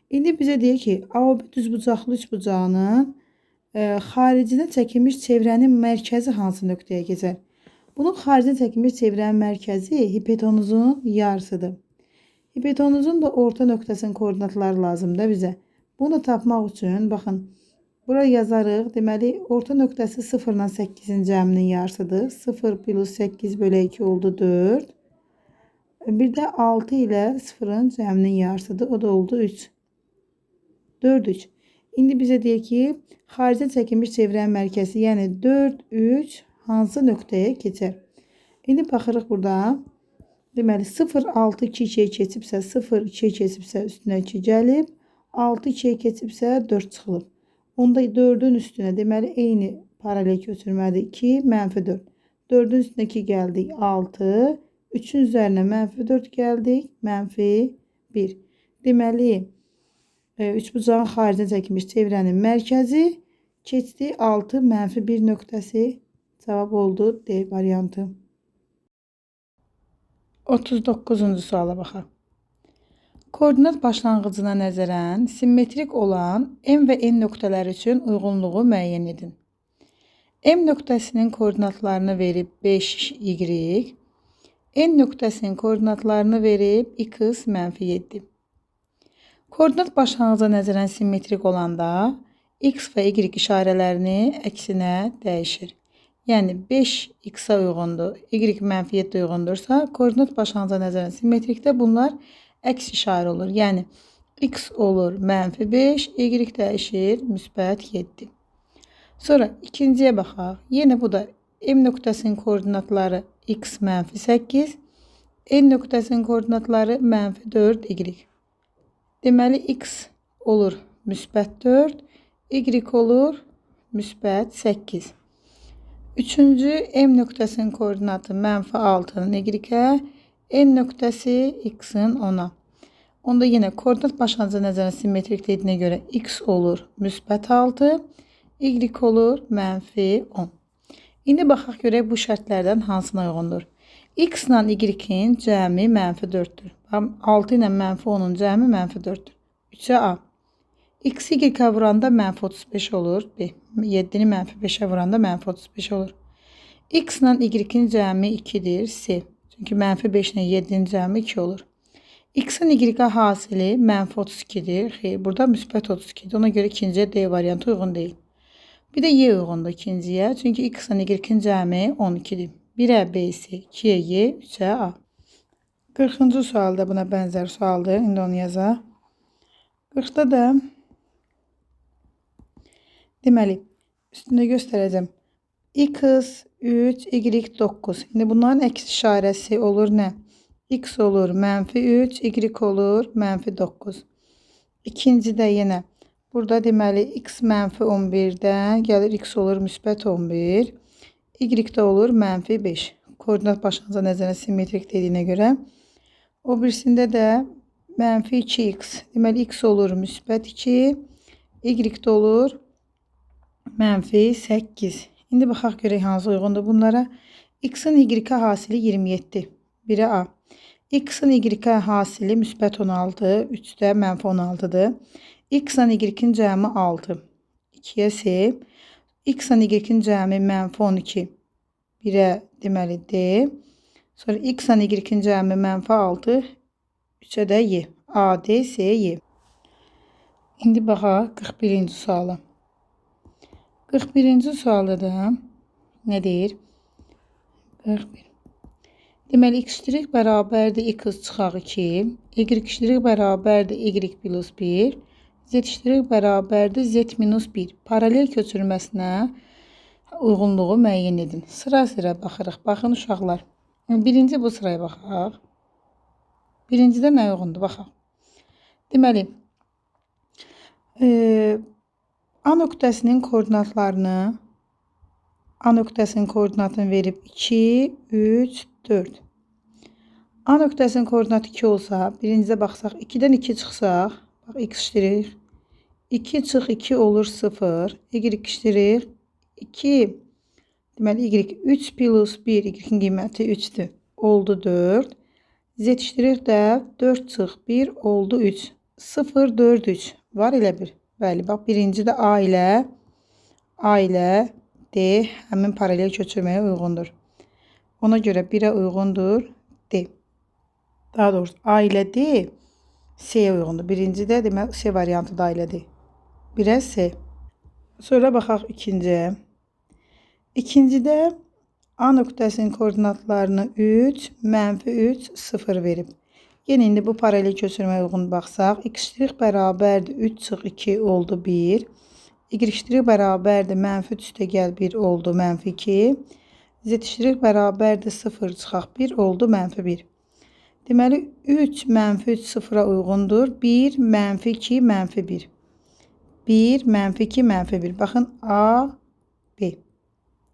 İndi bizə deyir ki, AOB düzbucaqlı üçbucağının xaricinə çəkilmiş çevrənin mərkəzi hansı nöqtəyə keçər? Bunun xaricinə çəkilmiş çevrənin mərkəzi hipotenuzun yarısıdır. Hipotenuzun da orta nöqtəsinin koordinatları lazımdır bizə. Bunu tapmaq üçün, baxın, bura yazarıq. Deməli, orta nöqtəsi 0 ilə 8-in cəminin yarısıdır. 0 plus 8 bölü 2 oldu 4. Bir də 6 ilə 0-ın cəminin yarısıdır. O da oldu 3. 4, 3. İndi bizə deyir ki, xaricə çəkilmiş çevrənin mərkəzi, yəni 4, 3 hansı nöqtəyə keçər? İndi baxırıq burada. Deməli 0, 6, 2, 2'ye keçibsə 0, 2'ye keçibsə üstünə 2 gəlib. 6, 2'ye keçibsə 4 çıxılıb. Onda 4'ün üstünə deməli eyni paralel köçürmədir. 2, -4. 4'ün üstünə 2 gəldik 6. 3'ün üzərinə -4 gəldik. -1. Deməli 3 bucağın xaricinə çəkilmiş çevrənin mərkəzi keçdi 6, -1 nöqtəsi. Cavab oldu D variantı. 39-cu suala baxaq. Koordinat başlanğıcına nəzərən simmetrik olan M və N nöqtələri üçün uyğunluğu müəyyən edin. M nöqtəsinin koordinatlarını verib 5y, N nöqtəsinin koordinatlarını verib x -7. Koordinat başlanğıca nəzərən simmetrik olanda x və y işarələrini əksinə dəyişir. Yəni 5x-a uyğundur, y -7 uyğundursa, koordinat başlanğıca nəzərən simmetrikdə bunlar əks işarə olur. Yəni x olur -5, y dəyişir -7. Sonra ikinciyə baxaq. Yenə bu da M nöqtəsinin koordinatları x -8, N nöqtəsinin koordinatları -4, y. Deməli x olur -4, y olur -8. Üçüncü M nöqtəsinin koordinatı -6'nın y-ə, N nöqtəsi x-in 10'a. Onda yenə koordinat başlanğıca nəzərən simmetrik dediyinə görə x olur -6, y olur -10. İndi baxaq görək bu şərtlərdən hansına uyğundur. X ilə y-in cəmi -4'dür. 6 ilə -10'un cəmi -4'dür. 3'ə A. X y-ə vuranda -35 olur. B. 7'ni -5'ə vuranda -35 olur. X ilə y-in cəmi 2'dir. C. Çünki -5 ilə 7'nin cəmi 2 olur. X-in y-ə hasili -32'dir. Xeyr, burada -32'dir. Ona görə ikinciyə D variantı uyğun deyil. Bir də Y uyğundur ikinciyə. Çünki X-in y-in cəmi 12'dir. 1'ə B, C, 2'yə Y, 3'ə A. 40-cı sualda buna bənzər sualdır. İndi onu yazaq. 40'da da deməli üstündə göstərəcəm. X 3, Y 9. İndi bunların əks işarəsi olur nə? X olur -3, Y olur -9. İkincidə yenə burada deməli x -11'dən gəlir x olur -11. Y də olur -5. Koordinat başlanğıca nəzərən simmetrik dediyinə görə. O birisində də -2x. Deməli x olur -2. Y də olur -8. İndi baxaq görək hansı uyğundur bunlara. X-in y-ə hasili 27. 1'ə A. X-in y-ə hasili -16. 3'də -16'dır. X-in y-in cəmi 6. 2'yə C. X-in y-in cəmi -12. 1'ə deməli D. Sonra X-in y-in cəmi -6. 3'ə də Y. A, D, C, Y. İndi baxaq 41-ci suala. 41-ci sualda da nə deyir? 41. Deməli x' bərabərdir x çıxaq 2, y' bərabərdir y plus 1, z' bərabərdir z minus 1. Paralel köçürməsinə uyğunluğu müəyyən edin. Sıra-sıra baxırıq. Baxın uşaqlar. Birinci bu sıraya baxaq. Birincidə nə uyğundur? Baxaq. Deməli, A nöqtəsinin koordinatını verib 2, 3, 4. A nöqtəsinin koordinatı 2 olsa, birincidə baxsaq, 2'dən 2 çıxsaq, bax, x', 2 çıx 2 olur 0, y' 2, deməli, y 3 plus 1, y'in qiyməti 3'dür, oldu 4. Z' də 4 çıx 1 oldu 3, 0, 4, 3, var elə bir. Bəli, bax, birincidə A ilə D həmin paralel köçürməyə uyğundur. Ona görə 1'ə uyğundur D. Daha doğrusu A ilə D C'yə uyğundur. Birincidə demək C variantı da A ilə D. 1'ə C. Sonra baxaq ikinciyə. İkincidə A nöqtəsinin koordinatlarını 3, -3, 0 verib. Yenə indi bu paralel köçürməyə uyğun baxsaq, x' bərabərdir 3 çıx 2 oldu 1. Y' bərabərdir -3 gəl 1 oldu -2. Z' bərabərdir 0 çıxaq 1 oldu -1. Deməli 3 mənfi 3 sıfıra uyğundur. 1 mənfi 2 mənfi 1. 1 mənfi 2 mənfi 1. Baxın A, B.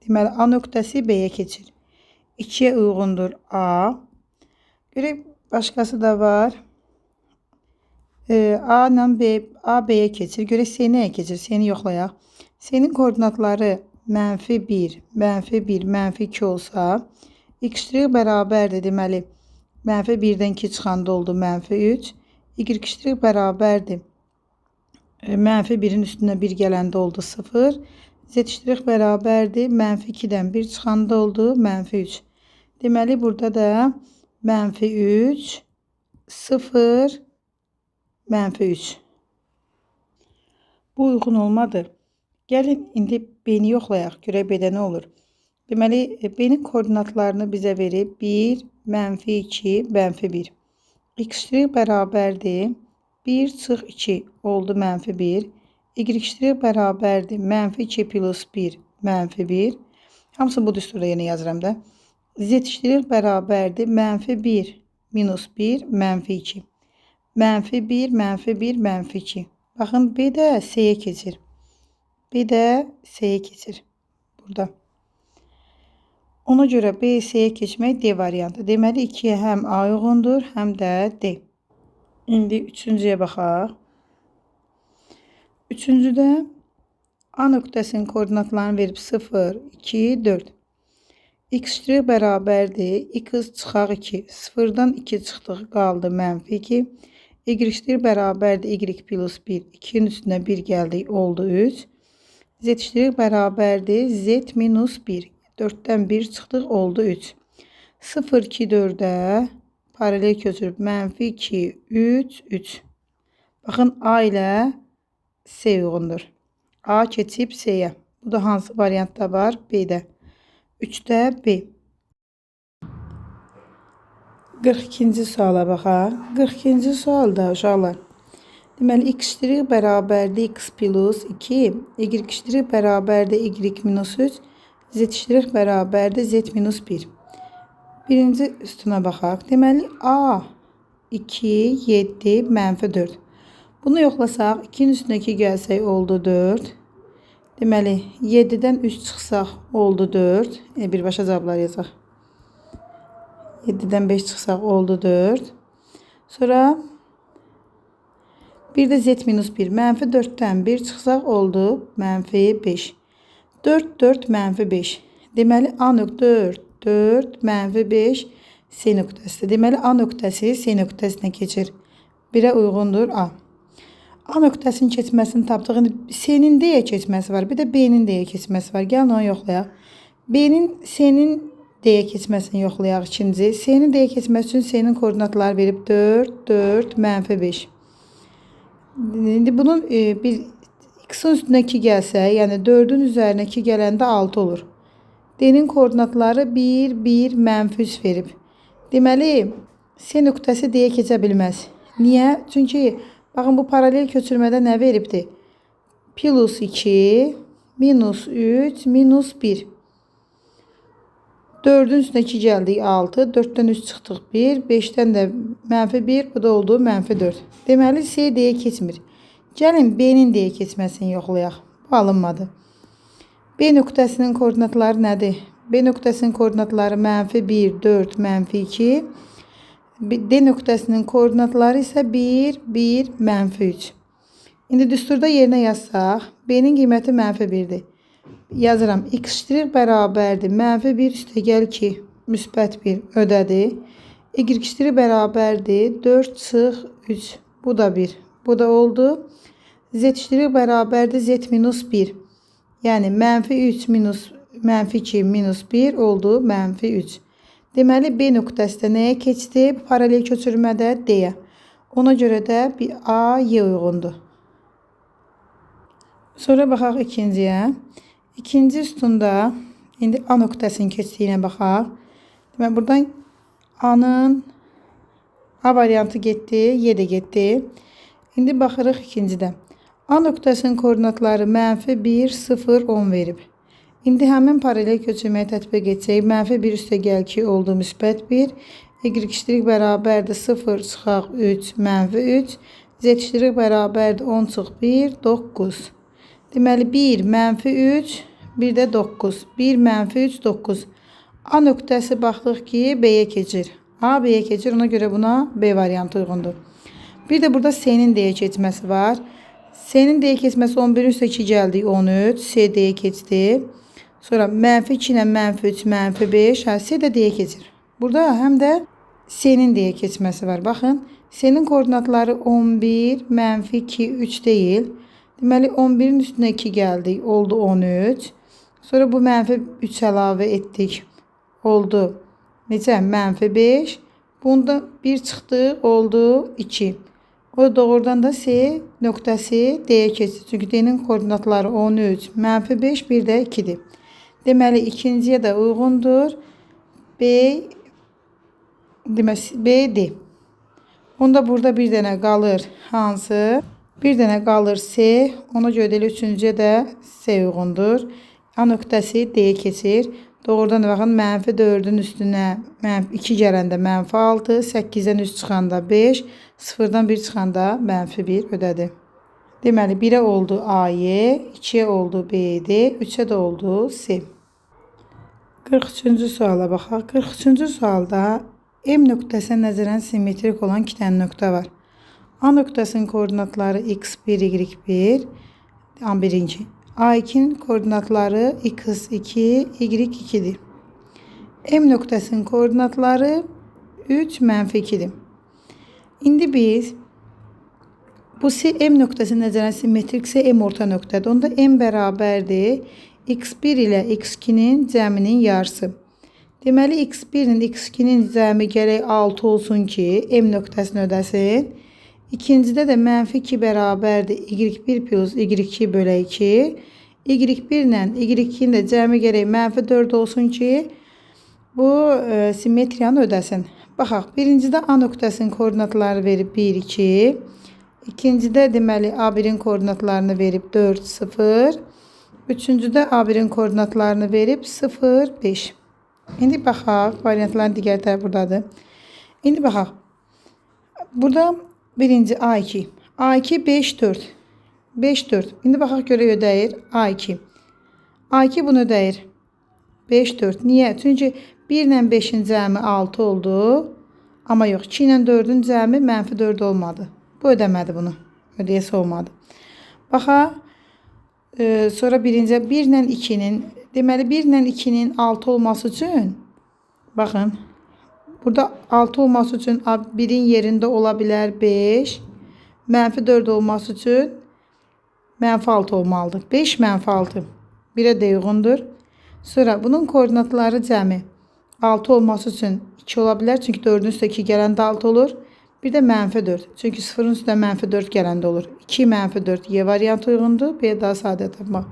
Deməli A nöqtəsi B-yə keçir. 2'ye uyğundur A. Görək başqası da var. A ilə B, A B'ye keçir. Görək C nəyə keçir? C'ni yoxlayaq. C'nin koordinatları mənfi 1, mənfi 1, mənfi 2 olsa, x' bərabərdir. Deməli, mənfi 1'dən 2 çıxanda oldu mənfi 3. Y' bərabərdir. Mənfi 1'in üstünə 1 gələndə oldu 0. Z' bərabərdir. Mənfi 2'dən 1 çıxanda oldu mənfi 3. Deməli, burada da mənfi 3, 0, mənfi 3. Bu uyğun olmadı. Gəlin, indi B-ni yoxlayaq. Görək B-də nə olur? Deməli, B-nin koordinatlarını bizə verib 1, mənfi 2, mənfi 1. X' bərabərdir. 1 çıx 2 oldu mənfi 1. Y' bərabərdir. Mənfi 2 plus 1, mənfi 1. Hamısı bu düsturda yenə yazıram da. Z' bərabərdir. Mənfi 1 minus 1, mənfi 2. Mənfi 1, mənfi 1, mənfi 2. Baxın, B də C'yə keçir. B də C'yə keçir. Burada. Ona görə B, C'yə keçmək D variantı. Deməli, 2'yə həm A uyğundur, həm də D. İndi üçüncüyə baxaq. Üçüncüdə A nöqtəsinin koordinatlarını verib 0, 2, 4. X' bərabərdir. X çıxaq 2. 0'dan 2 çıxdıq, qaldı mənfi 2. Y' bərabərdir. Y plus 1. 2'nin üstünə 1 gəldik, oldu 3. Z' bərabərdir. Z minus 1. 4'dən 1 çıxdıq, oldu 3. 0, 2, 4'ə paralel köçürüb mənfi 2, 3, 3. Baxın, A ilə C uyğundur. A keçib C'yə. Bu da hansı variantda var? B-də. 3'də B. 42-ci suala baxaq. 42-ci sualda uşaqlar. Deməli, x' bərabərdir x plus 2, y' bərabərdir y minus 3, z' bərabərdir z minus 1. Birinci üstünə baxaq. Deməli, A 2, 7, mənfi 4. Bunu yoxlasaq, 2'nin üstünə 2 gəlsək, oldu 4. Deməli, 7'dən 3 çıxsaq, oldu 4. Birbaşa cavablar yazaq. 7'dən 5 çıxsaq, oldu 4. Sonra bir də z minus 1. Mənfi 4'dən 1 çıxsaq, oldu mənfi 5. 4, 4, mənfi 5. Deməli, A nöqtə 4, 4, mənfi 5 C nöqtəsidir. Deməli, A nöqtəsi C nöqtəsinə keçir. 1'ə uyğundur A. A nöqtəsinin keçməsini tapdıq. İndi C'nin D-yə keçməsi var. Bir də B-nin D-yə keçməsi var. Gəlin onu yoxlayaq. B-nin C'nin D-yə keçməsini yoxlayaq ikinci. C'nin D-yə keçməsi üçün C'nin koordinatları verib 4, 4, mənfi 5. İndi bunun bir x-in üstünə 2 gəlsə, yəni 4'ün üzərinə 2 gələndə 6 olur. D-nin koordinatları 1, 1, mənfi 3 verib. Deməli, C nöqtəsi D-yə keçə bilməz. Niyə? Çünki baxın, bu paralel köçürmədə nə veribdir? Plus 2, minus 3, minus 1. 4'ün üstünə 2 gəldik, 6. 4'dən 3 çıxdıq, 1. 5'dən də mənfi 1. Bu da oldu mənfi 4. Deməli, C D-yə keçmir. Gəlin, B-nin D-yə keçməsini yoxlayaq. Bu alınmadı. B nöqtəsinin koordinatları nədir? B nöqtəsinin koordinatları mənfi 1, 4, mənfi 2. D nöqtəsinin koordinatları isə 1, 1, mənfi 3. İndi düsturda yerinə yazsaq, B-nin qiyməti mənfi 1'dir. Yazıram, x' bərabərdir. Mənfi 1 üstə gəl 2, müsbət 1 ödədi. Y' bərabərdir. 4 çıx 3. Bu da 1. Bu da oldu. Z' bərabərdir. Z minus 1. Yəni, mənfi 3 minus mənfi 2 minus 1 oldu. Mənfi 3. Deməli, B nöqtəsi də nəyə keçdi? Paralel köçürmədə D-yə. Ona görə də bir A, Y uyğundur. Sonra baxaq ikinciyə. İkinci üstündə indi A nöqtəsinin keçdiyinə baxaq. Deməli, buradan A'nın A variantı getdi, Y də getdi. İndi baxırıq ikincidə. A nöqtəsinin koordinatları mənfi 1, 0, 10 verib. İndi həmin paralel köçürməyi tətbiq etsək, mənfi 1 üstə gəl 2 oldu müsbət 1. y' bərabərdir 0 çıxaq 3 mənfi 3. Z' bərabərdir 10 çıx 1 9. Deməli 1 mənfi 3 bir də 9. 1 mənfi 3 9. A nöqtəsi baxdıq ki B'yə keçir. A B'yə keçir, ona görə buna B variantı uyğundur. Bir də burada C'nin D'yə keçməsi var. C'nin D'yə keçməsi 11 üstə 2 gəldik 13. C D'yə keçdi. Sonra mənfi 2 ilə mənfi 3 mənfi 5. C də D'yə keçir. Burada həm də C'nin D'yə keçməsi var. Baxın. C'nin koordinatları 11 mənfi 2 3 deyil. Deməli 11'in üstünə 2 gəldik. Oldu 13. Sonra bu mənfi 3 əlavə etdik. Oldu. Necə? Mənfi 5. Bunda 1 çıxdı. Oldu 2. O doğrudan da C nöqtəsi D'yə keçir. Çünki D'nin koordinatları 13, mənfi 5, bir də 2'dir. Deməli ikinciyə də uyğundur. B D. Onda burada bir dənə qalır hansı? Bir dənə qalır C. Ona görə də üçüncüyə də C uyğundur. A nöqtəsi D'yə keçir. Doğrudan baxın mənfi 4'ün üstünə mənfi 2 gələndə mənfi 6, 8'dən 3 çıxanda 5, 0'dan 1 çıxanda mənfi 1 ödədi. Deməli 1'ə oldu A-Y, 2'yə oldu B-D, 3'ə də oldu C. 43-cü suala baxaq. 43-cü sualda M nöqtəsinə nəzərən simmetrik olan 2 dənə nöqtə var. A nöqtəsinin koordinatları x1, y1, birinci. A2'nin koordinatları x2, y2'dir. M nöqtəsinin koordinatları 3, mənfi 2'dir. İndi biz bu M nöqtəsi nəzərən simmetriksə M orta nöqtədir. Onda M bərabərdir x1 ilə x2'nin cəminin yarısı. Deməli x1'nin x2'nin cəmi gərək 6 olsun ki M nöqtəsini ödəsin. İkincidə də mənfi 2 bərabərdir y1 plus y2 bölü 2. Y1 ilə y2'nin də cəmi gərək mənfi 4 olsun ki bu simmetriyanı ödəsin. Baxaq, birincidə A nöqtəsinin koordinatları verib 1, 2. İkincidə deməli A1'in koordinatlarını verib 4, 0. Üçüncüdə A1'in koordinatlarını verib 0, 5. İndi baxaq, variantların digər tərəfi buradadır. İndi baxaq. Burada birinci A2. A2 5, 4. 5, 4. İndi baxaq görək ödəyir. A2. A2 bunu ödəyir. 5, 4. Niyə? Çünki 1 ilə 5'in cəmi 6 oldu. Amma yox, 2 ilə 4'ün cəmi mənfi 4 olmadı. Bu ödəmədi bunu. Ödəyəsi olmadı. Baxaq. Sonra birinci 1 ilə 2'nin deməli 1 ilə 2'nin 6 olması üçün baxın. Burada 6 olması üçün 1'in yerində ola bilər 5. Mənfi 4 olması üçün mənfi 6 olmalıdır. 5 mənfi 6. 1'ə də uyğundur. Sonra bunun koordinatları cəmi 6 olması üçün 2 ola bilər. Çünki 4'ün üstə 2 gələndə 6 olur. Bir də mənfi 4. Çünki 0'ın üstə mənfi 4 gələndə olur. 2 mənfi 4 Y variantı uyğundur. B daha sadə tapmaq.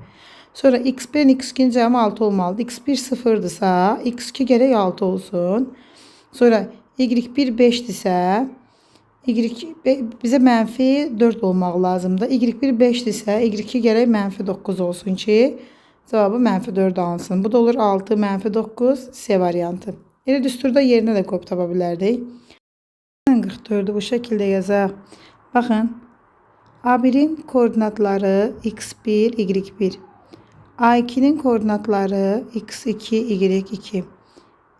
Sonra x1'in x2'nin cəmi 6 olmalıdır. x1 0'dırsa x2 gərək 6 olsun. Sonra y1 5'dirsə bizə mənfi 4 olmaq lazımdır. y1 5'dirsə y2 gərək mənfi 9 olsun ki cavabı mənfi 4 alınsın. Bu da olur 6 mənfi 9 C variantı. Elə düsturda yerinə də qoyub tapa bilərdik. 44'ü bu şəkildə yazaq. Baxın. A1'in koordinatları x1, y1. A2'nin koordinatları x2, y2.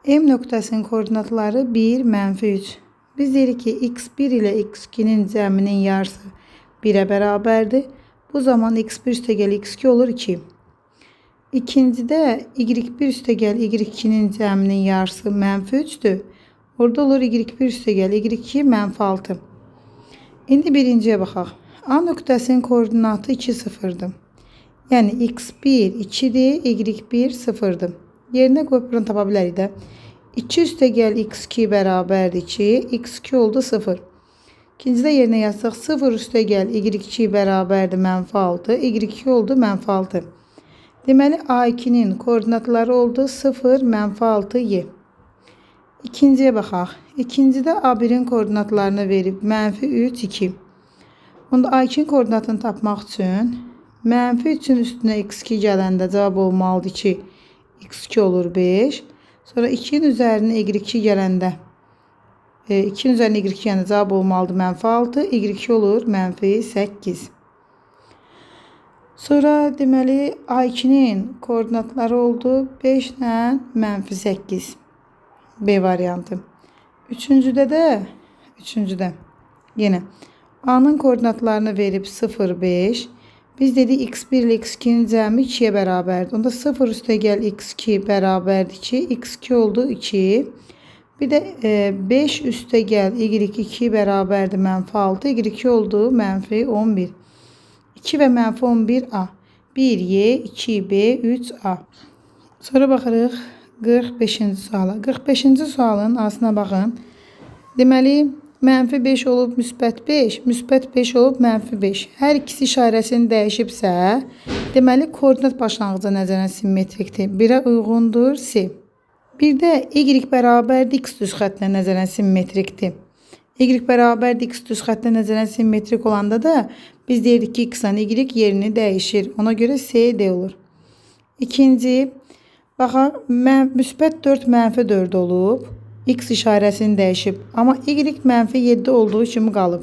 M nöqtəsinin koordinatları 1, mənfi 3. Biz deyirik ki x1 ilə x2'nin cəminin yarısı 1'ə bərabərdir. Bu zaman x1 üstəgəl x2 olur 2. İkincidə y1 üstəgəl y2'nin cəminin yarısı mənfi 3'dür. Orada olur y1 üstəgəl y2 mənfi 6. İndi birinciyə baxaq. A nöqtəsinin koordinatı 2, 0'dır. Yəni x1 2'dir, y1 0'dır. Yerinə qoyub bunu tapa bilərik də. 2 üstəgəl x2 bərabərdir 2, x2 oldu 0. İkincidə yerinə yazsaq 0 üstəgəl y2 bərabərdir mənfi 6, y2 oldu mənfi 6. Deməli A2'nin koordinatları oldu 0, mənfi 6, y. İkinciyə baxaq. İkincidə A1'in koordinatlarını verib mənfi 3, 2. Onda A2'nin koordinatını tapmaq üçün mənfi 3'ün üstünə x2 gələndə cavab olmalıdır ki x2 olur 5. Sonra 2'nin üzərinə y2 gələndə 2 üzerine y2 yəni cavab olmalıdır mənfi 6. Y2 olur mənfi 8. Sonra deməli A2'nin koordinatları oldu 5 ilə mənfi 8. B variantı. Üçüncüdə yenə A'nın koordinatlarını verib 0, 5. Biz dedik x1 ile x2'nin cəmi 2'ye bərabərdir. Onda 0 üstə gəl x2 bərabərdir 2. x2 oldu 2. Bir də 5 üstə gəl y2 bərabərdir mənfi 6. y2 oldu mənfi 11. 2 və mənfi 11a. 1y, 2b, 3a. Sonra baxırıq 45-ci suala. 45-ci sualın aslına baxın. Deməli, mənfi 5 olub müsbət 5, müsbət 5 olub mənfi 5. Hər ikisi işarəsini dəyişibsə, deməli, koordinat başlanğıcı nəzərən simmetrikdir. 1'ə uyğundur C. Bir də y bərabərdir x düz xətlə nəzərən simmetrikdir. Y bərabərdir x düz xətlə nəzərən simmetrik olanda da biz deyirdik ki, x-la y yerini dəyişir. Ona görə C, D olur. İkinci, baxaq, müsbət 4 mənfi 4 olub. X işarəsini dəyişib. Amma y mənfi 7 olduğu kimi qalıb.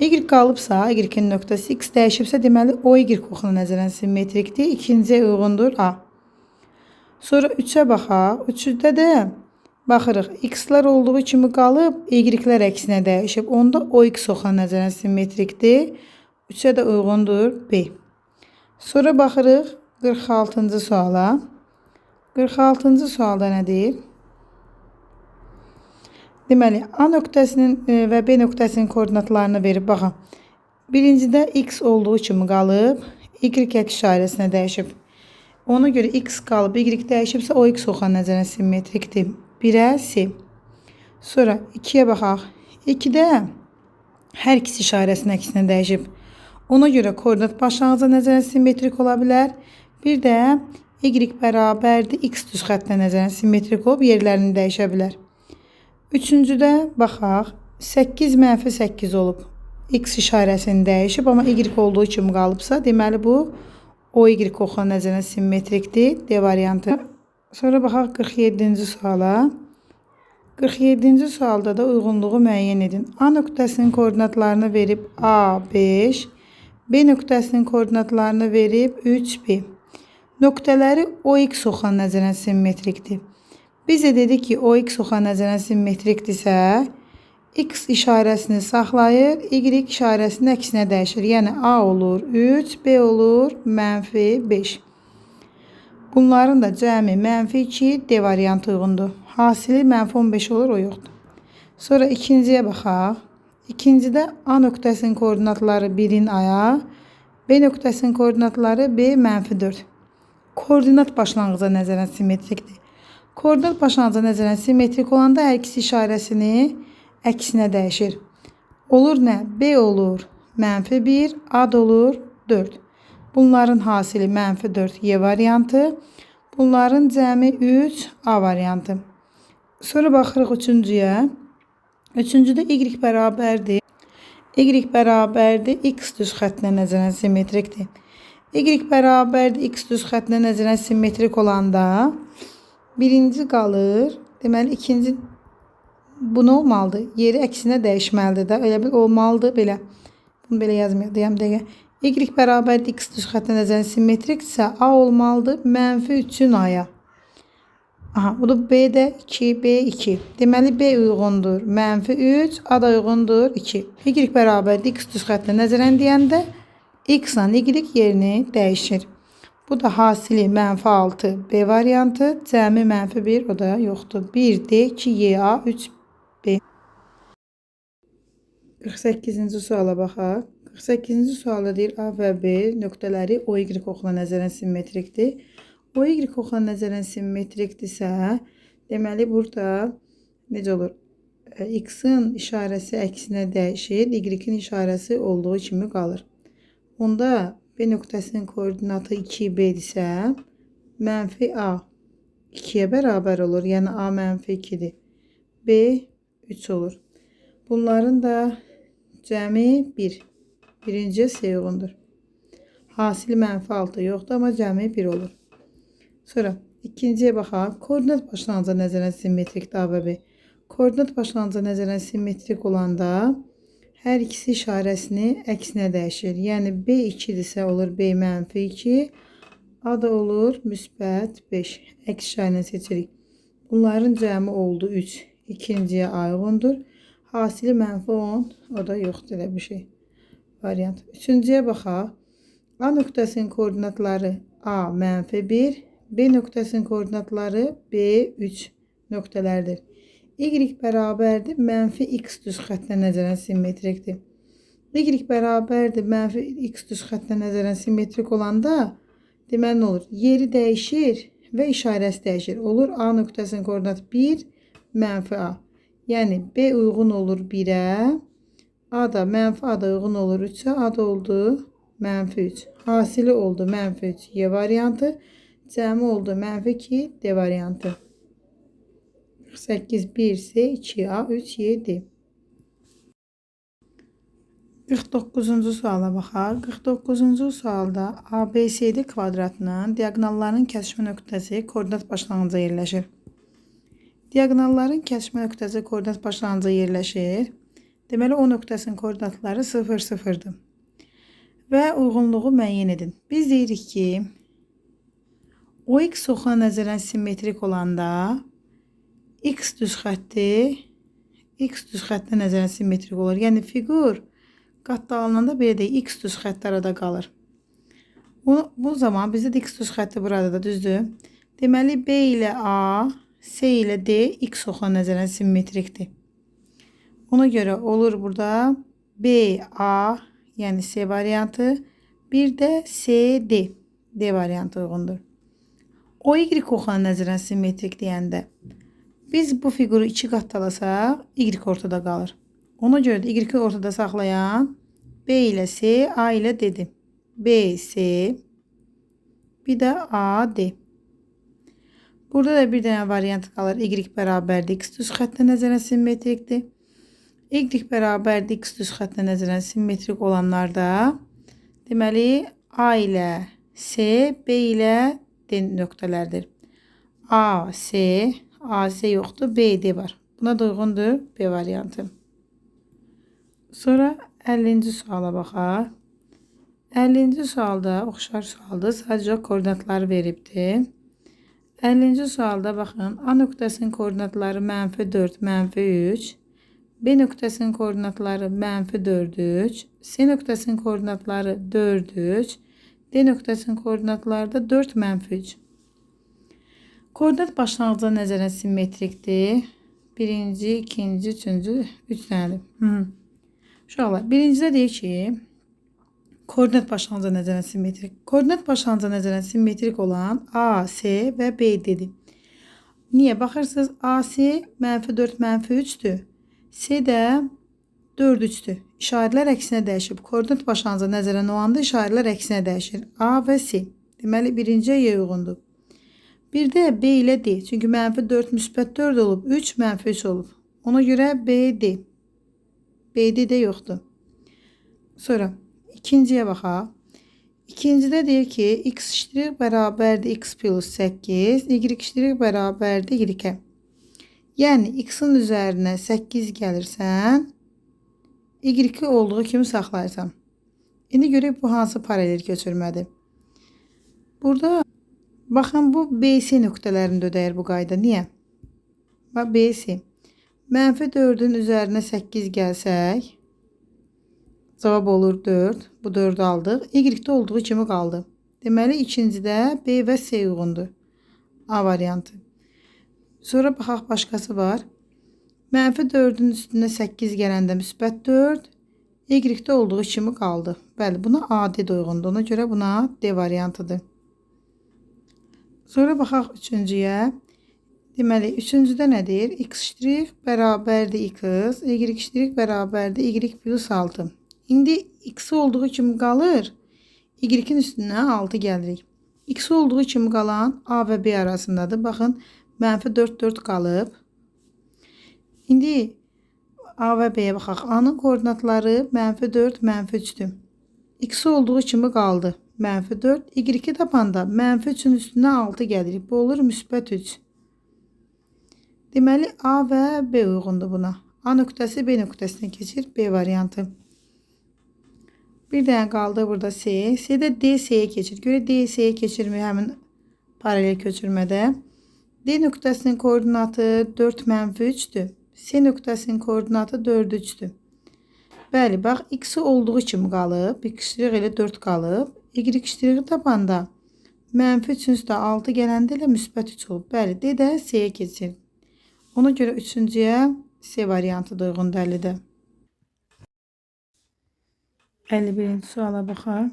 Y qalıbsa, y-in nöqtəsi x dəyişibsə, deməli o y oxuna nəzərən simmetrikdir. İkinciyə uyğundur A. Sonra 3'ə baxaq. 3'də də baxırıq. X-lar olduğu kimi qalıb, y-lər əksinə dəyişib. Onda o x oxuna nəzərən simmetrikdir. 3'ə də uyğundur B. Sonra baxırıq 46-cı suala. 46-cı sualda nədir? Deməli, A nöqtəsinin və B nöqtəsinin koordinatlarını verib, baxın. Birincidə x olduğu kimi qalıb, y əks işarəsinə dəyişib. Ona görə x qalıb, y dəyişibsə, o x oxan nəzərən simmetrikdir. 1'ə C. Sonra 2'yə baxaq. 2'də hər ikisi işarəsinin əksinə dəyişib. Ona görə koordinat başlanğıcı nəzərən simmetrik ola bilər. Bir də y bərabərdir x düz xətlə nəzərən simmetrik olub, yerlərini dəyişə bilər. Üçüncüdə baxaq, 8 mənfi 8 olub. X işarəsini dəyişib, amma y olduğu kimi qalıbsa, deməli bu o y oxuna nəzərən simmetrikdir. D variantı. Sonra baxaq 47-ci suala. 47-ci sualda da uyğunluğu müəyyən edin. A nöqtəsinin koordinatlarını verib A 5, B nöqtəsinin koordinatlarını verib 3B. Nöqtələri o x oxuna nəzərən simmetrikdir. Biz də dedik ki, o x oxuna nəzərən simmetrikdirsə, x işarəsini saxlayır, y işarəsinin əksinə dəyişir. Yəni A olur 3, B olur mənfi 5. Bunların da cəmi mənfi 2, D variantı uyğundur. Hasili mənfi 15 olur, o yoxdur. Sonra ikinciyə baxaq. İkincidə A nöqtəsinin koordinatları 1'in A-ya, B nöqtəsinin koordinatları B mənfi 4. Koordinat başlanğıca nəzərən simmetrikdir. Koordinat başlanğıca nəzərən simmetrik olanda hər ikisi işarəsini əksinə dəyişir. Olur nə? B olur mənfi 1, A olur 4. Bunların hasili mənfi 4 Y variantı. Bunların cəmi 3 A variantı. Sonra baxırıq üçüncüyə. Üçüncüdə y bərabərdir. Y bərabərdir x düz xətlə nəzərən simmetrikdir. Y bərabərdir x düz xətlə nəzərən simmetrik olanda birinci qalır. Deməli ikinci bu nə olmalıdır? Yeri əksinə dəyişməlidir də. Elə bil olmalıdır belə. Bunu belə yazmayacağam dəqiqə. Y bərabərdir x düz xətlə nəzərən simmetriksə A olmalıdır mənfi 3'ün A-ya. Aha, bu da B'də 2, B2. Deməli B uyğundur mənfi 3, A da uyğundur 2. Y bərabərdir x düz xətlə nəzərən deyəndə x ilə y yerini dəyişir. Bu da hasili mənfi 6 B variantı, cəmi mənfi 1, o da yoxdur. 1D, 2YA, 3B. 48-ci suala baxaq. 48-ci sualda deyir A və B nöqtələri o y oxuna nəzərən simmetrikdir. O y oxuna nəzərən simmetrikdirsə, deməli burada necə olur? X-in işarəsi əksinə dəyişir, y-in işarəsi olduğu kimi qalır. Onda B nöqtəsinin koordinatı 2B-dirsə, mənfi A 2'ye bərabər olur. Yəni A mənfi 2'dir. B 3 olur. Bunların da cəmi 1. Birinciyə C uyğundur. Hasili mənfi 6 yoxdur, amma cəmi 1 olur. Sonra ikinciyə baxaq. Koordinat başlanğıca nəzərən simmetrikdir A və B. Koordinat başlanğıcı nəzərən simmetrik olanda hər ikisi işarəsini əksinə dəyişir. Yəni B2-dirsə olur B -2, A da olur müsbət 5. Əks işarəni seçirik. Bunların cəmi oldu 3. İkinciyə A uyğundur. Hasili -10, o da yoxdur elə bir şey. Variant. Üçüncüyə baxaq. A nöqtəsinin koordinatları A -1, B nöqtəsinin koordinatları B3 nöqtələrdir. Y bərabərdir -x düz xəttə nəzərən simmetrikdir. Y bərabərdir -x düz xəttə nəzərən simmetrik olanda deməli nə olur? Yeri dəyişir və işarəsi dəyişir. Olur A nöqtəsinin koordinatı 1 -A. Yəni B uyğun olur 1-ə. A da -A da uyğun olur 3-ə. A da oldu -3. Hasili oldu -3 Y variantı. Cəmi oldu -2 D variantı. 48 1 ise 2A 3 Y D. 49-cu suala baxaq. 49-cu sualda ABCD kvadratının diaqonallarının kəsişmə nöqtəsi koordinat başlanğıcında yerləşir. Diaqonalların kəsişmə nöqtəsi koordinat başlanğıcında yerləşir. Deməli o nöqtəsinin koordinatları 0 0-dır. Və uyğunluğu müəyyən edin. Biz deyirik ki, OX oxuna nəzərən simmetrik olanda X düz xəttə nəzərən simmetrik olur. Yəni fiqur qatlananda belə deyək, X düz xətt arada qalır. Bu zaman bizdə də X düz xətti burada da düzdür. Deməli B ilə A, C ilə D X oxuna nəzərən simmetrikdir. Ona görə olur burada B, A, yəni C variantı, bir də C, D variantı uyğundur. O Y oxuna nəzərən simmetrik deyəndə biz bu fiquru 2 qatdalasaq, Y ortada qalır. Ona görə də Y ortada saxlayan B ilə C, A ilə D-dir. B, C, bir də A, D. Burada da bir dənə variant qalır. Y bərabərdir X düz xəttə nəzərən simmetrikdir. Y bərabərdir X düz xəttə nəzərən simmetrik olanlarda deməli A ilə C, B ilə D nöqtələrdir. A, C, AC yoxdur, B, D var. Buna da uyğundur B variantı. Sonra 50-ci suala baxaq. 50-ci sualda oxşar sualdır. Sadəcə koordinatları veribdir. 50-ci sualda baxın. A nöqtəsinin koordinatları -4, -3. B nöqtəsinin koordinatları -4, 3. C nöqtəsinin koordinatları 4, 3. D nöqtəsinin koordinatları da 4, -3. Koordinat başlanğıcına nəzərən simmetrikdir. Birinci, ikinci, üçüncü, 3 dənədir. Uşaqlar, birincidə deyir ki, koordinat başlanğıcına nəzərən simmetrik. Koordinat başlanğıcına nəzərən simmetrik olan A, C və B dedik. Niyə? Baxırsınız, AC -4, -3'dür. C də 4, 3'dür. İşarələr əksinə dəyişib. Koordinat başlanğıcına nəzərən olanda işarələr əksinə dəyişir. A və C. Deməli, birinciyə Y uyğundur. Bir də B ilə D. Çünki -4 müsbət 4 olub, 3 -3 olub. Ona görə B, D. B, D də yoxdur. Sonra ikinciyə baxaq. İkincidə deyir ki, x' bərabərdir x plus 8, y' bərabərdir y-ə. Yəni, x-in üzərinə 8 gəlirsən, y olduğu kimi saxlayırsan. İndi görək bu hansı paralel köçürmədir. Burada baxın, bu BC nöqtələrində ödəyir bu qayda. Niyə? Bax, BC. -4'ün üzərinə 8 gəlsək, cavab olur 4. Bu 4'ü aldıq. Y-də olduğu kimi qaldı. Deməli, ikincidə B və C uyğundur. A variantı. Sonra baxaq, başqası var. -4'ün üstünə 8 gələndə müsbət 4. Y-də olduğu kimi qaldı. Bəli, buna A, D uyğundur. Ona görə buna D variantıdır. Sonra baxaq üçüncüyə. Deməli, üçüncüdə nədir? X' bərabərdir x, y' bərabərdir y plus 6. İndi x olduğu kimi qalır. Y-in üstünə 6 gəlirik. X olduğu kimi qalan A və B arasındadır. Baxın, -4, 4 qalıb. İndi A və B-yə baxaq. A-nın koordinatları -4, -3'dür. X olduğu kimi qaldı. -4. Y tapanda -3'ün üstünə 6 gəlirik. Bu olur müsbət 3. Deməli A və B uyğundur buna. A nöqtəsi B nöqtəsinə keçir. B variantı. Bir dənə qaldı burada C. C də D C'yə keçir. Görə D C'yə keçirmir həmin paralel köçürmədə. D nöqtəsinin koordinatı 4 mənfi 3'dür. C nöqtəsinin koordinatı 4 3'dür. Bəli, bax x olduğu kimi qalıb. X elə 4 qalıb. Y tapanda mənfi 3'ün üstə 6 gələndə elə müsbət 3 olub. Bəli, D də C'yə keçir. Ona görə üçüncüyə C variantı da uyğundur 50-də. 51-ci suala baxaq.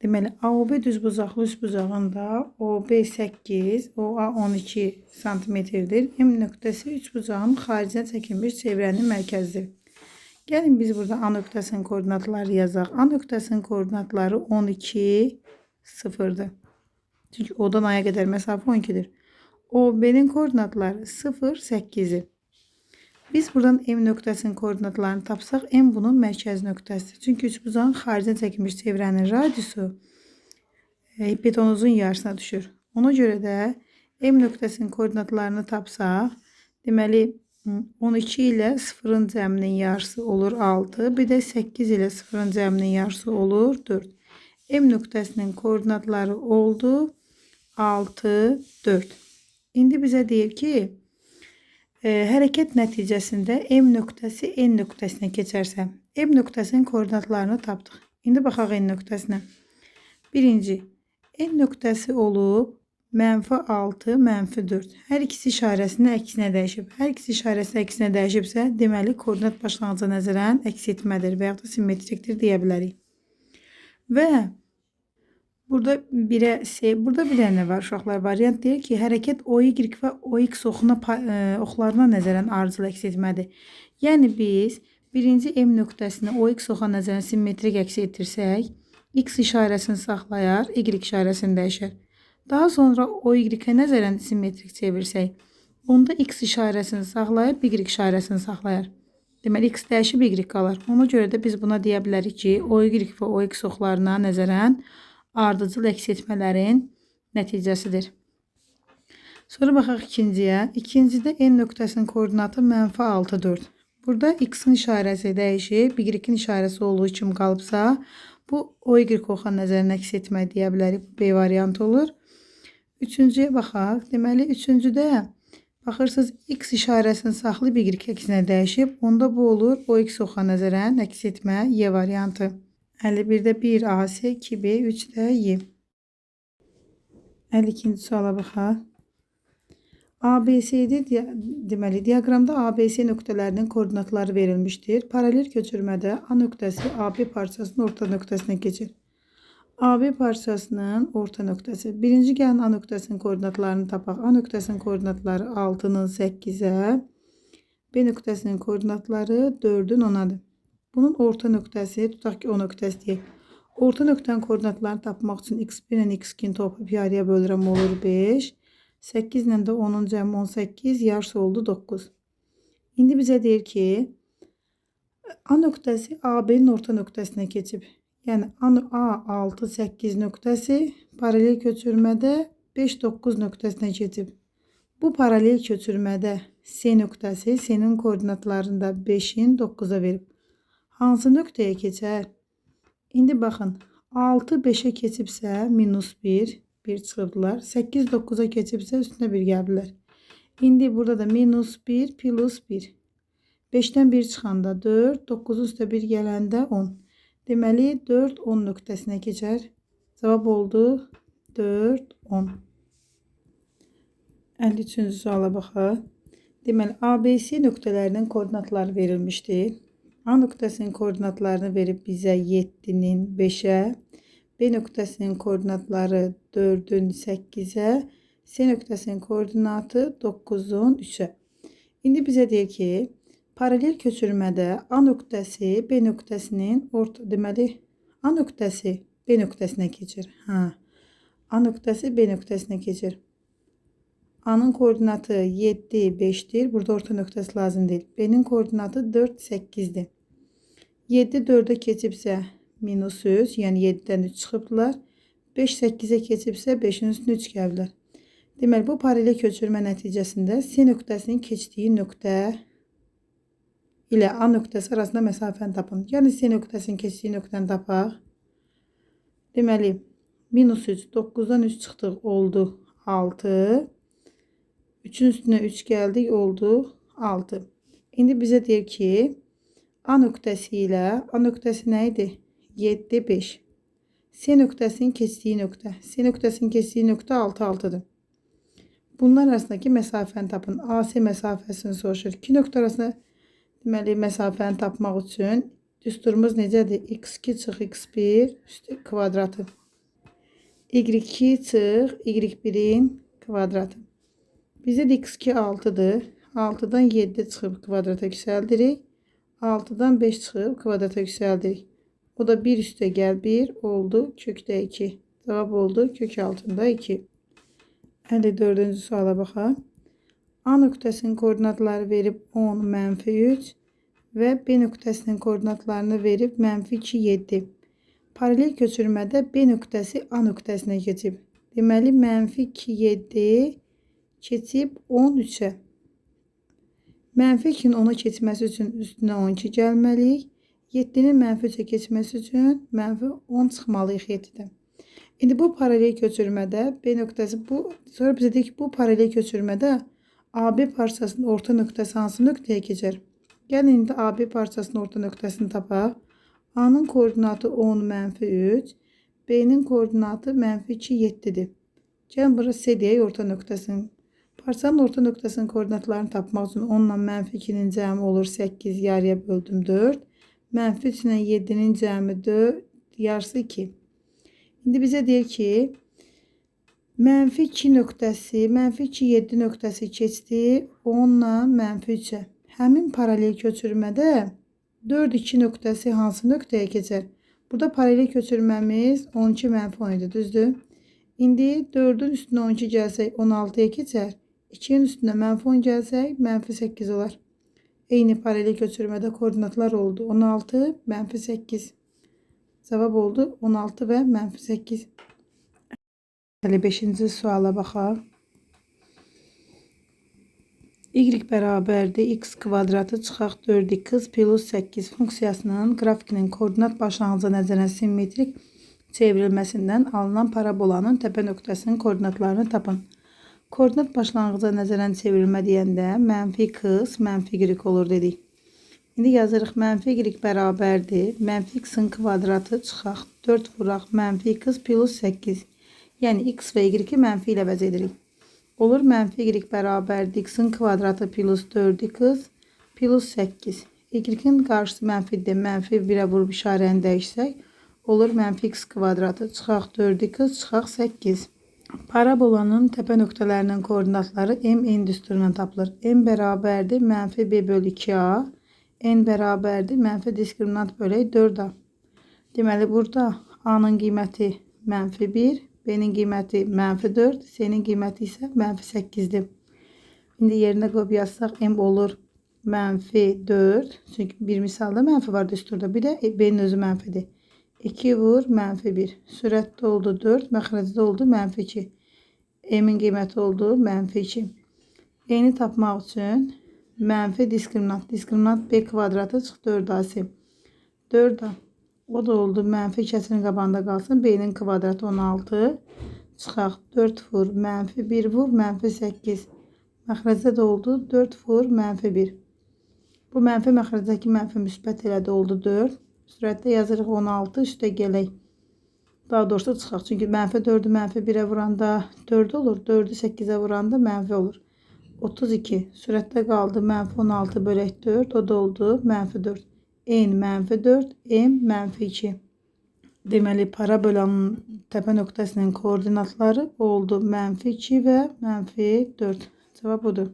Deməli, AOB düzbucaqlı üçbucağında OB 8, OA 12 santimetrdir. M nöqtəsi üçbucağın xaricinə çəkilmiş çevrənin mərkəzidir. Gəlin biz burada A nöqtəsinin koordinatları yazaq. A nöqtəsinin koordinatları 12, 0'dır. Çünki O'dan A'ya qədər məsafə 12'dir. OB'nin koordinatları 0, 8'dir. Biz buradan M nöqtəsinin koordinatlarını tapsaq, M bunun mərkəz nöqtəsidir. Çünki üçbucağın xaricə çəkilmiş çevrənin radiusu hipotenuzun yarısına düşür. Ona görə də M nöqtəsinin koordinatlarını tapsaq, deməli 12 ilə 0'ın cəminin yarısı olur 6, bir də 8 ilə 0'ın cəminin yarısı olur 4. M nöqtəsinin koordinatları oldu 6, 4. İndi bizə deyir ki, hərəkət nəticəsində M nöqtəsi N nöqtəsinə keçərsə, M nöqtəsinin koordinatlarını tapdıq. İndi baxaq N nöqtəsinə. Birinci, N nöqtəsi olub mənfi 6, mənfi 4. Hər ikisi işarəsini əksinə dəyişib. Hər ikisi işarəsi əksinə dəyişibsə, deməli koordinat başlanğıca nəzərən əks etmədir və yaxud da simmetrikdir deyə bilərik. Və burada bir dənə var uşaqlar, variant deyir ki, hərəkət OY və OX oxlarına nəzərən ardıcıl əks etmədir. Yəni biz birinci M nöqtəsini OX oxa nəzərən simmetrik əks etdirsək, X işarəsini saxlayar, Y işarəsini dəyişər. Daha sonra OY-ə nəzərən simmetrik çevirsək, onda X işarəsini saxlayıb, Y işarəsini saxlayar. Deməli, X dəyişib, Y qalar. Ona görə də biz buna deyə bilərik ki, OY və OX oxlarına nəzərən ardıcıl əks etmələrin nəticəsidir. Sonra baxaq ikinciyə. İkincidə N nöqtəsinin koordinatı mənfi 6, 4. Burada X-in işarəsi dəyişib, Y-in işarəsi olduğu kimi qalıbsa, bu OY oxa nəzərən əks etmək deyə bilərik. B variantı olur. Üçüncüyə baxaq. Deməli, üçüncüdə baxırsınız, X işarəsini saxlayıb, Y əksinə dəyişib. Onda bu olur, OX oxa nəzərən əks etmə Y variantı. 51'də 1 AC, 2B, 3'də Y. 52-ci suala baxaq. ABC'dir. Deməli, diaqramda ABC nöqtələrinin koordinatları verilmişdir. Paralel köçürmədə A nöqtəsi AB parçasının orta nöqtəsinə keçir. AB parçasının orta nöqtəsi. Birinci gəlin A nöqtəsinin koordinatlarını tapaq. A nöqtəsinin koordinatları 6'nın 8'ə, B nöqtəsinin koordinatları 4'ün 10'adır. Bunun orta nöqtəsi, tutaq ki, o nöqtəsi deyək. Orta nöqtənin koordinatlarını tapmaq üçün x1 ilə x2-ni toplayıb yarıya bölürəm, olur 5. 8 ilə də 10'un cəmi 18, yarısı oldu 9. İndi bizə deyir ki, A nöqtəsi AB-nin orta nöqtəsinə keçib. Yəni A6, 8 nöqtəsi paralel köçürmədə 5, 9 nöqtəsinə keçib. Bu paralel köçürmədə C nöqtəsi C-nin koordinatlarında 5'in 9'a verib. Hansı nöqtəyə keçər? İndi baxın, 6 5'ə keçibsə minus 1, 1 çıxırdılar. 8 9'a keçibsə üstünə 1 gəlbilər. İndi burada da minus 1 plus 1. 5'dən 1 çıxanda 4, 9 üstə 1 gələndə 10. Deməli 4, 10 nöqtəsinə keçər. Cavab oldu 4, 10. 53-cü suala baxaq. Deməli, ABC nöqtələrinin koordinatları verilmişdir. A nöqtəsinin koordinatlarını verib bizə 7'nin 5'ə, B nöqtəsinin koordinatları 4'ün 8'ə, C nöqtəsinin koordinatı 9'un 3'ə. İndi bizə deyir ki, paralel köçürmədə A nöqtəsi B nöqtəsinin deməli A nöqtəsi B nöqtəsinə keçir. A nöqtəsi B nöqtəsinə keçir. A'nın koordinatı 7, 5'dir. Burada orta nöqtəsi lazım deyil. B'nin koordinatı 4, 8'dir. 7 4'ə keçibsə minus 3, yəni 7'dən 3 çıxıbdılar. 5 8'ə keçibsə 5'in üstünə 3 gəlbilər. Deməli, bu paralel köçürmə nəticəsində C nöqtəsinin keçdiyi nöqtə ilə A nöqtəsi arasında məsafəni tapın. Yəni C nöqtəsinin keçdiyi nöqtəni tapaq. Deməli, -3, 9-dan 3 çıxdıq, oldu 6. 3'ün üstünə 3 gəldik, oldu 6. İndi bizə deyir ki, A nöqtəsi ilə A nöqtəsi nə idi? 7, 5. C nöqtəsinin keçdiyi nöqtə. C nöqtəsinin keçdiyi nöqtə 6, 6'dır. Bunlar arasındakı məsafəni tapın. AC məsafəsini soruşur. İki nöqtə arasında deməli məsafəni tapmaq üçün düsturumuz necədir? X2 çıx X1 üstü kvadratı. Y2 çıx Y1'in kvadratı. Bizdə də X2 6'dır. 6'dan 7 çıxıb kvadrata yüksəldirik. 6'dan 5 çıxıb kvadrata yüksəldirik. O da 1 üstə gəl 1 oldu kökdə 2. Cavab oldu kök altında 2. 54-cü suala baxaq. A nöqtəsinin koordinatları verib 10, -3 və B nöqtəsinin koordinatlarını verib -2, 7. Paralel köçürmədə B nöqtəsi A nöqtəsinə keçib. Deməli, -2, 7 keçib 13'ə. -2'nin 10'a keçməsi üçün üstünə 12 gəlməliyik. 7'nin -3'ə keçməsi üçün -10 çıxmalıyıq 7'dən. İndi bu paralel köçürmədə B nöqtəsi bu. Sonra bizə deyir ki, bu paralel köçürmədə AB parçasının orta nöqtəsi hansı nöqtəyə keçər? Gəlin indi AB parçasının orta nöqtəsini tapaq. A'nın koordinatı 10, -3. B'nin koordinatı -2, 7'dir. Gəlin bura C deyək orta nöqtəsinin. Parçanın orta nöqtəsinin koordinatlarını tapmaq üçün 10 ilə -2'nin cəmi olur 8, yarıya böldüm 4. -3 ilə 7'nin cəmi 4, yarısı 2. İndi bizə deyir ki, -2 nöqtəsi, -2, 7 nöqtəsi keçdi 10 ilə -3'ə. Həmin paralel köçürmədə 4, 2 nöqtəsi hansı nöqtəyə keçər? Burada paralel köçürməmiz 12, -10 idi, düzdür? İndi 4'ün üstünə 12 gəlsək 16'ya keçər. 2'nin üstünə -10 gəlsək -8 olar. Eyni paralel köçürmədə koordinatlar oldu. 16, -8. Cavab oldu 16 və -8. 55-ci suala baxaq. Y bərabərdir x kvadratı çıxaq 4x plus 8 funksiyasının qrafikinin koordinat başlanğıca nəzərən simmetrik çevrilməsindən alınan parabolanın təpə nöqtəsinin koordinatlarını tapın. Koordinat başlanğıca nəzərən çevrilmə deyəndə -x, -y olur dedik. İndi yazırıq -y bərabərdir. -x'in kvadratı çıxaq 4 vuraq -x plus 8. Yəni x və y-i mənfi ilə əvəz edirik. Olur -y bərabərdir. X'in kvadratı plus 4x plus 8. Y-in qarşısı mənfidir. -1'ə vurub işarəni dəyişsək olur -x kvadratı çıxaq 4x çıxaq 8. Parabolanın təpə nöqtələrinin koordinatları m düsturundan tapılır. M bərabərdir -b bölü 2a. N bərabərdir mənfi diskriminant bölək 4a. Deməli, burada A'nın qiyməti -1, B'nin qiyməti -4, C'nin qiyməti isə -8'dir. İndi yerinə qoyub yazsaq M olur -4. Çünki bir misalda mənfi var düsturda. Bir də B'nin özü mənfidir. 2 vur -1. Sürətdə oldu 4, məxrəcdə oldu -2. M'in qiyməti oldu -2. N'ini tapmaq üçün mənfi diskriminant. Diskriminant B kvadratı çıx 4AC. 4A. O da oldu mənfi kəsirin qabağında qalsın. B'nin kvadratı 16. Çıxaq 4 vur -1 vur -8. Məxrəcdə də oldu 4 vur -1. Bu mənfi məxrəcdəki mənfi müsbət elədi oldu 4. Sürətdə yazırıq 16 üstə gələk. Daha doğrusu çıxaq. Çünki -4'ü -1'ə vuranda 4 olur. 4'ü 8'ə vuranda mənfi olur. 32. Sürətdə qaldı -16 bölək 4. O da oldu -4. N -4. M -2. Deməli, parabolanın təpə nöqtəsinin koordinatları oldu -2 və -4. Cavab budur.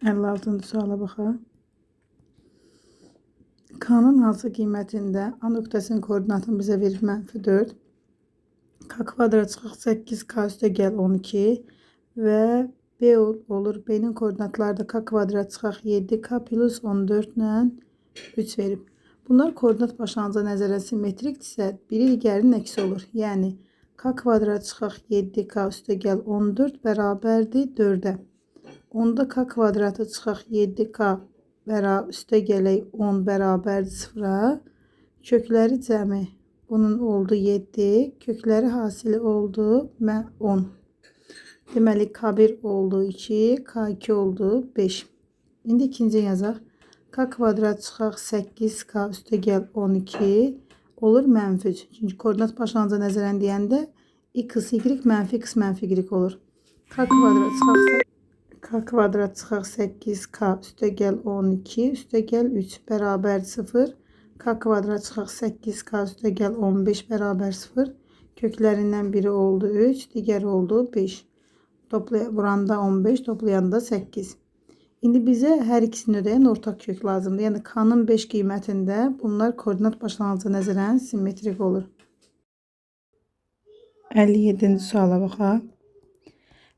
56-cı suala baxaq. K'nın hansı qiymətində A nöqtəsinin koordinatını bizə verir -4. K kvadrat çıxaq 8K üstə gəl 12 və B olur. B'nin koordinatları da K kvadrat çıxaq 7K plus 14 ilə 3 verib. Bunlar koordinat başlanğıca nəzərən simmetrikdirsə, biri digərinin əksi olur. Yəni K kvadrat çıxaq 7K üstə gəl 14 bərabərdir 4-ə. Onda K kvadratı çıxaq 7K üstə gələk 10 bərabərdir 0-a. Kökləri cəmi bunun oldu 7. Kökləri hasili oldu 10. Deməli K1 oldu 2, K2 oldu 5. İndi ikinci yazaq. K kvadrat çıxaq 8K üstə gəl 12 olur mənfi 3. Çünki koordinat başlanğıca nəzərən deyəndə x, y mənfi x mənfi y olur. K kvadrat çıxaq 8K üstə gəl 12 üstə gəl 3 bərabər 0. K kvadrat çıxaq 8K üstə gəl 15 bərabər 0. Köklərindən biri oldu 3, digəri oldu 5. Vuranda 15, toplayanda 8. İndi bizə hər ikisini ödəyən ortaq kök lazımdır. Yəni K'nın 5 qiymətində bunlar koordinat başlanğıca nəzərən simmetrik olur. 57-ci suala baxaq.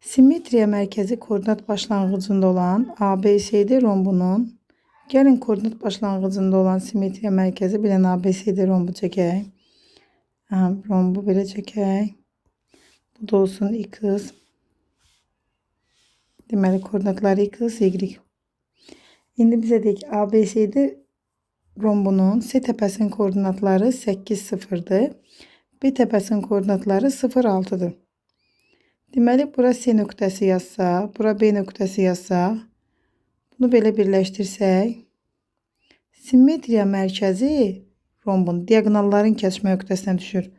Simmetriya mərkəzi koordinat başlanğıcında olan ABCD rombunun, gəlin koordinat başlanğıcında olan simmetriya mərkəzi bilən ABCD rombu çəkək. Rombu belə çəkək. Bu da olsun x. Deməli koordinatları x, y. İndi bizə deyək ABCD rombunun C təpəsinin koordinatları 8, 0'dır. B təpəsinin koordinatları 0, 6'dır. Deməli bura C nöqtəsi yazsaq, bura B nöqtəsi yazsaq, bunu belə birləşdirsək, simmetriya mərkəzi rombun diagonalların kəsmə nöqtəsinə düşür.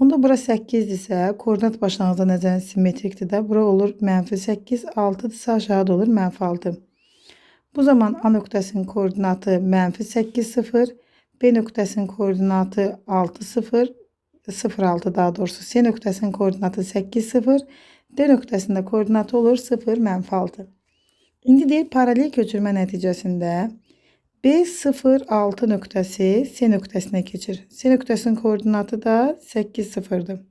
Onda bura 8-dirsə, koordinat başlanğıca nəzərən simmetrikdir də. Bura olur mənfi 8, 6-dırsa aşağıda olur mənfi 6. Bu zaman A nöqtəsinin koordinatı mənfi 8, 0. B nöqtəsinin koordinatı 6, 0. 0, 6 daha doğrusu. C nöqtəsinin koordinatı 8, 0. D nöqtəsində koordinatı olur 0, mənfi 6. İndi deyir paralel köçürmə nəticəsində B0, 6 nöqtəsi C nöqtəsinə keçir. C nöqtəsinin koordinatı da 8, 0'dır.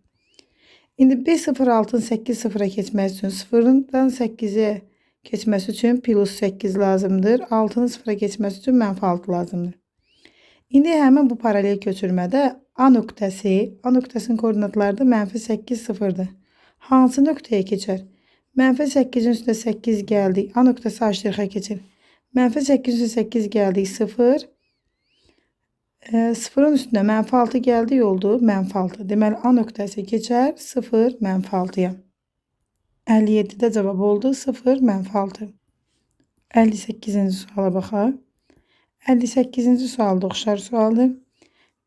İndi B0, 6'ın 8, 0'a keçməsi üçün 0'dan 8'e keçməsi üçün plus 8 lazımdır. 6'nın 0'a keçməsi üçün mənfi 6 lazımdır. İndi həmin bu paralel köçürmədə A nöqtəsinin koordinatları da mənfi 8, 0'dır. Hansı nöqtəyə keçər? Mənfi 8'in üstünə 8 gəldik. A nöqtəsi H-ə keçir. Mənfi 8 üstünə 8 gəldik 0. 0'ın üstünə mənfi 6 gəldik oldu mənfi 6. Deməli A nöqtəsi keçər 0, mənfi 6'ya. 57'də cavab oldu 0, mənfi 6. 58-ci suala baxaq. 58-ci sual da oxşar sualdır.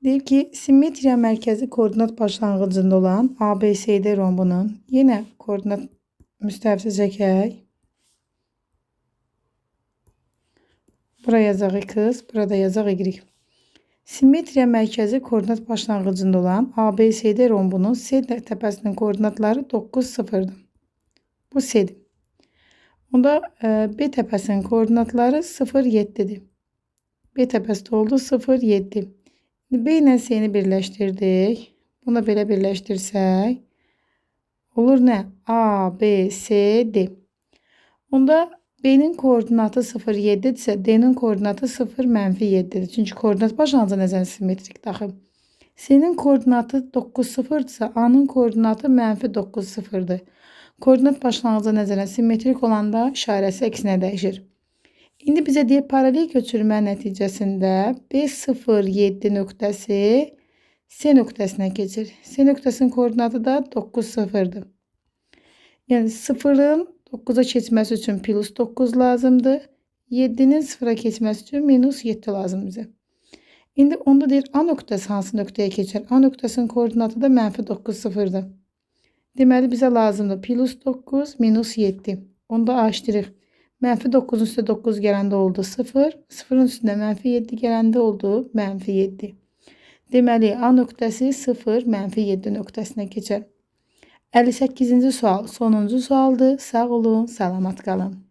Deyir ki, simmetriya mərkəzi koordinat başlanğıcında olan ABCD rombunun yenə koordinat müstəvisə çəkək. Bura yazaq x, burada yazaq y. Simmetriya mərkəzi koordinat başlanğıcında olan ABCD rombunun C təpəsinin koordinatları 9, 0'dır. Bu C'dir. Onda B təpəsinin koordinatları 0, 7'dir. B təpəsi də oldu 0, 7. B ilə C-ni birləşdirdik. Bunu belə birləşdirsək, olur nə? A, B, C, D. Onda B'nin koordinatı 0, 7'dirsə, D'nin koordinatı 0, mənfi 7'dir. Çünki koordinat başlanğıca nəzərən simmetrik daxil. C'nin koordinatı 9, 0'dırsa, A'nın koordinatı mənfi 9, 0'dır. Koordinat başlanğıca nəzərən simmetrik olanda işarəsi əksinə dəyişir. İndi bizə deyir paralel köçürmə nəticəsində B0, 7 nöqtəsi C nöqtəsinə keçir. C nöqtəsinin koordinatı da 9, 0'dır. Yəni 0'ın 9'a keçməsi üçün plus 9 lazımdır. 7'nin 0'a keçməsi üçün minus 7 lazımdır bizə. İndi onda deyir A nöqtəsi hansı nöqtəyə keçər? A nöqtəsinin koordinatı da mənfi 9, 0'dır. Deməli bizə lazımdır plus 9, minus 7. Onda açdırıq. Mənfi 9'un üstə 9 gələndə oldu 0. 0'ın üstünə mənfi 7 gələndə oldu mənfi 7. Deməli A nöqtəsi 0, mənfi 7 nöqtəsinə keçər. 58-ci sual sonuncu sualdır. Sağ olun, salamat qalın.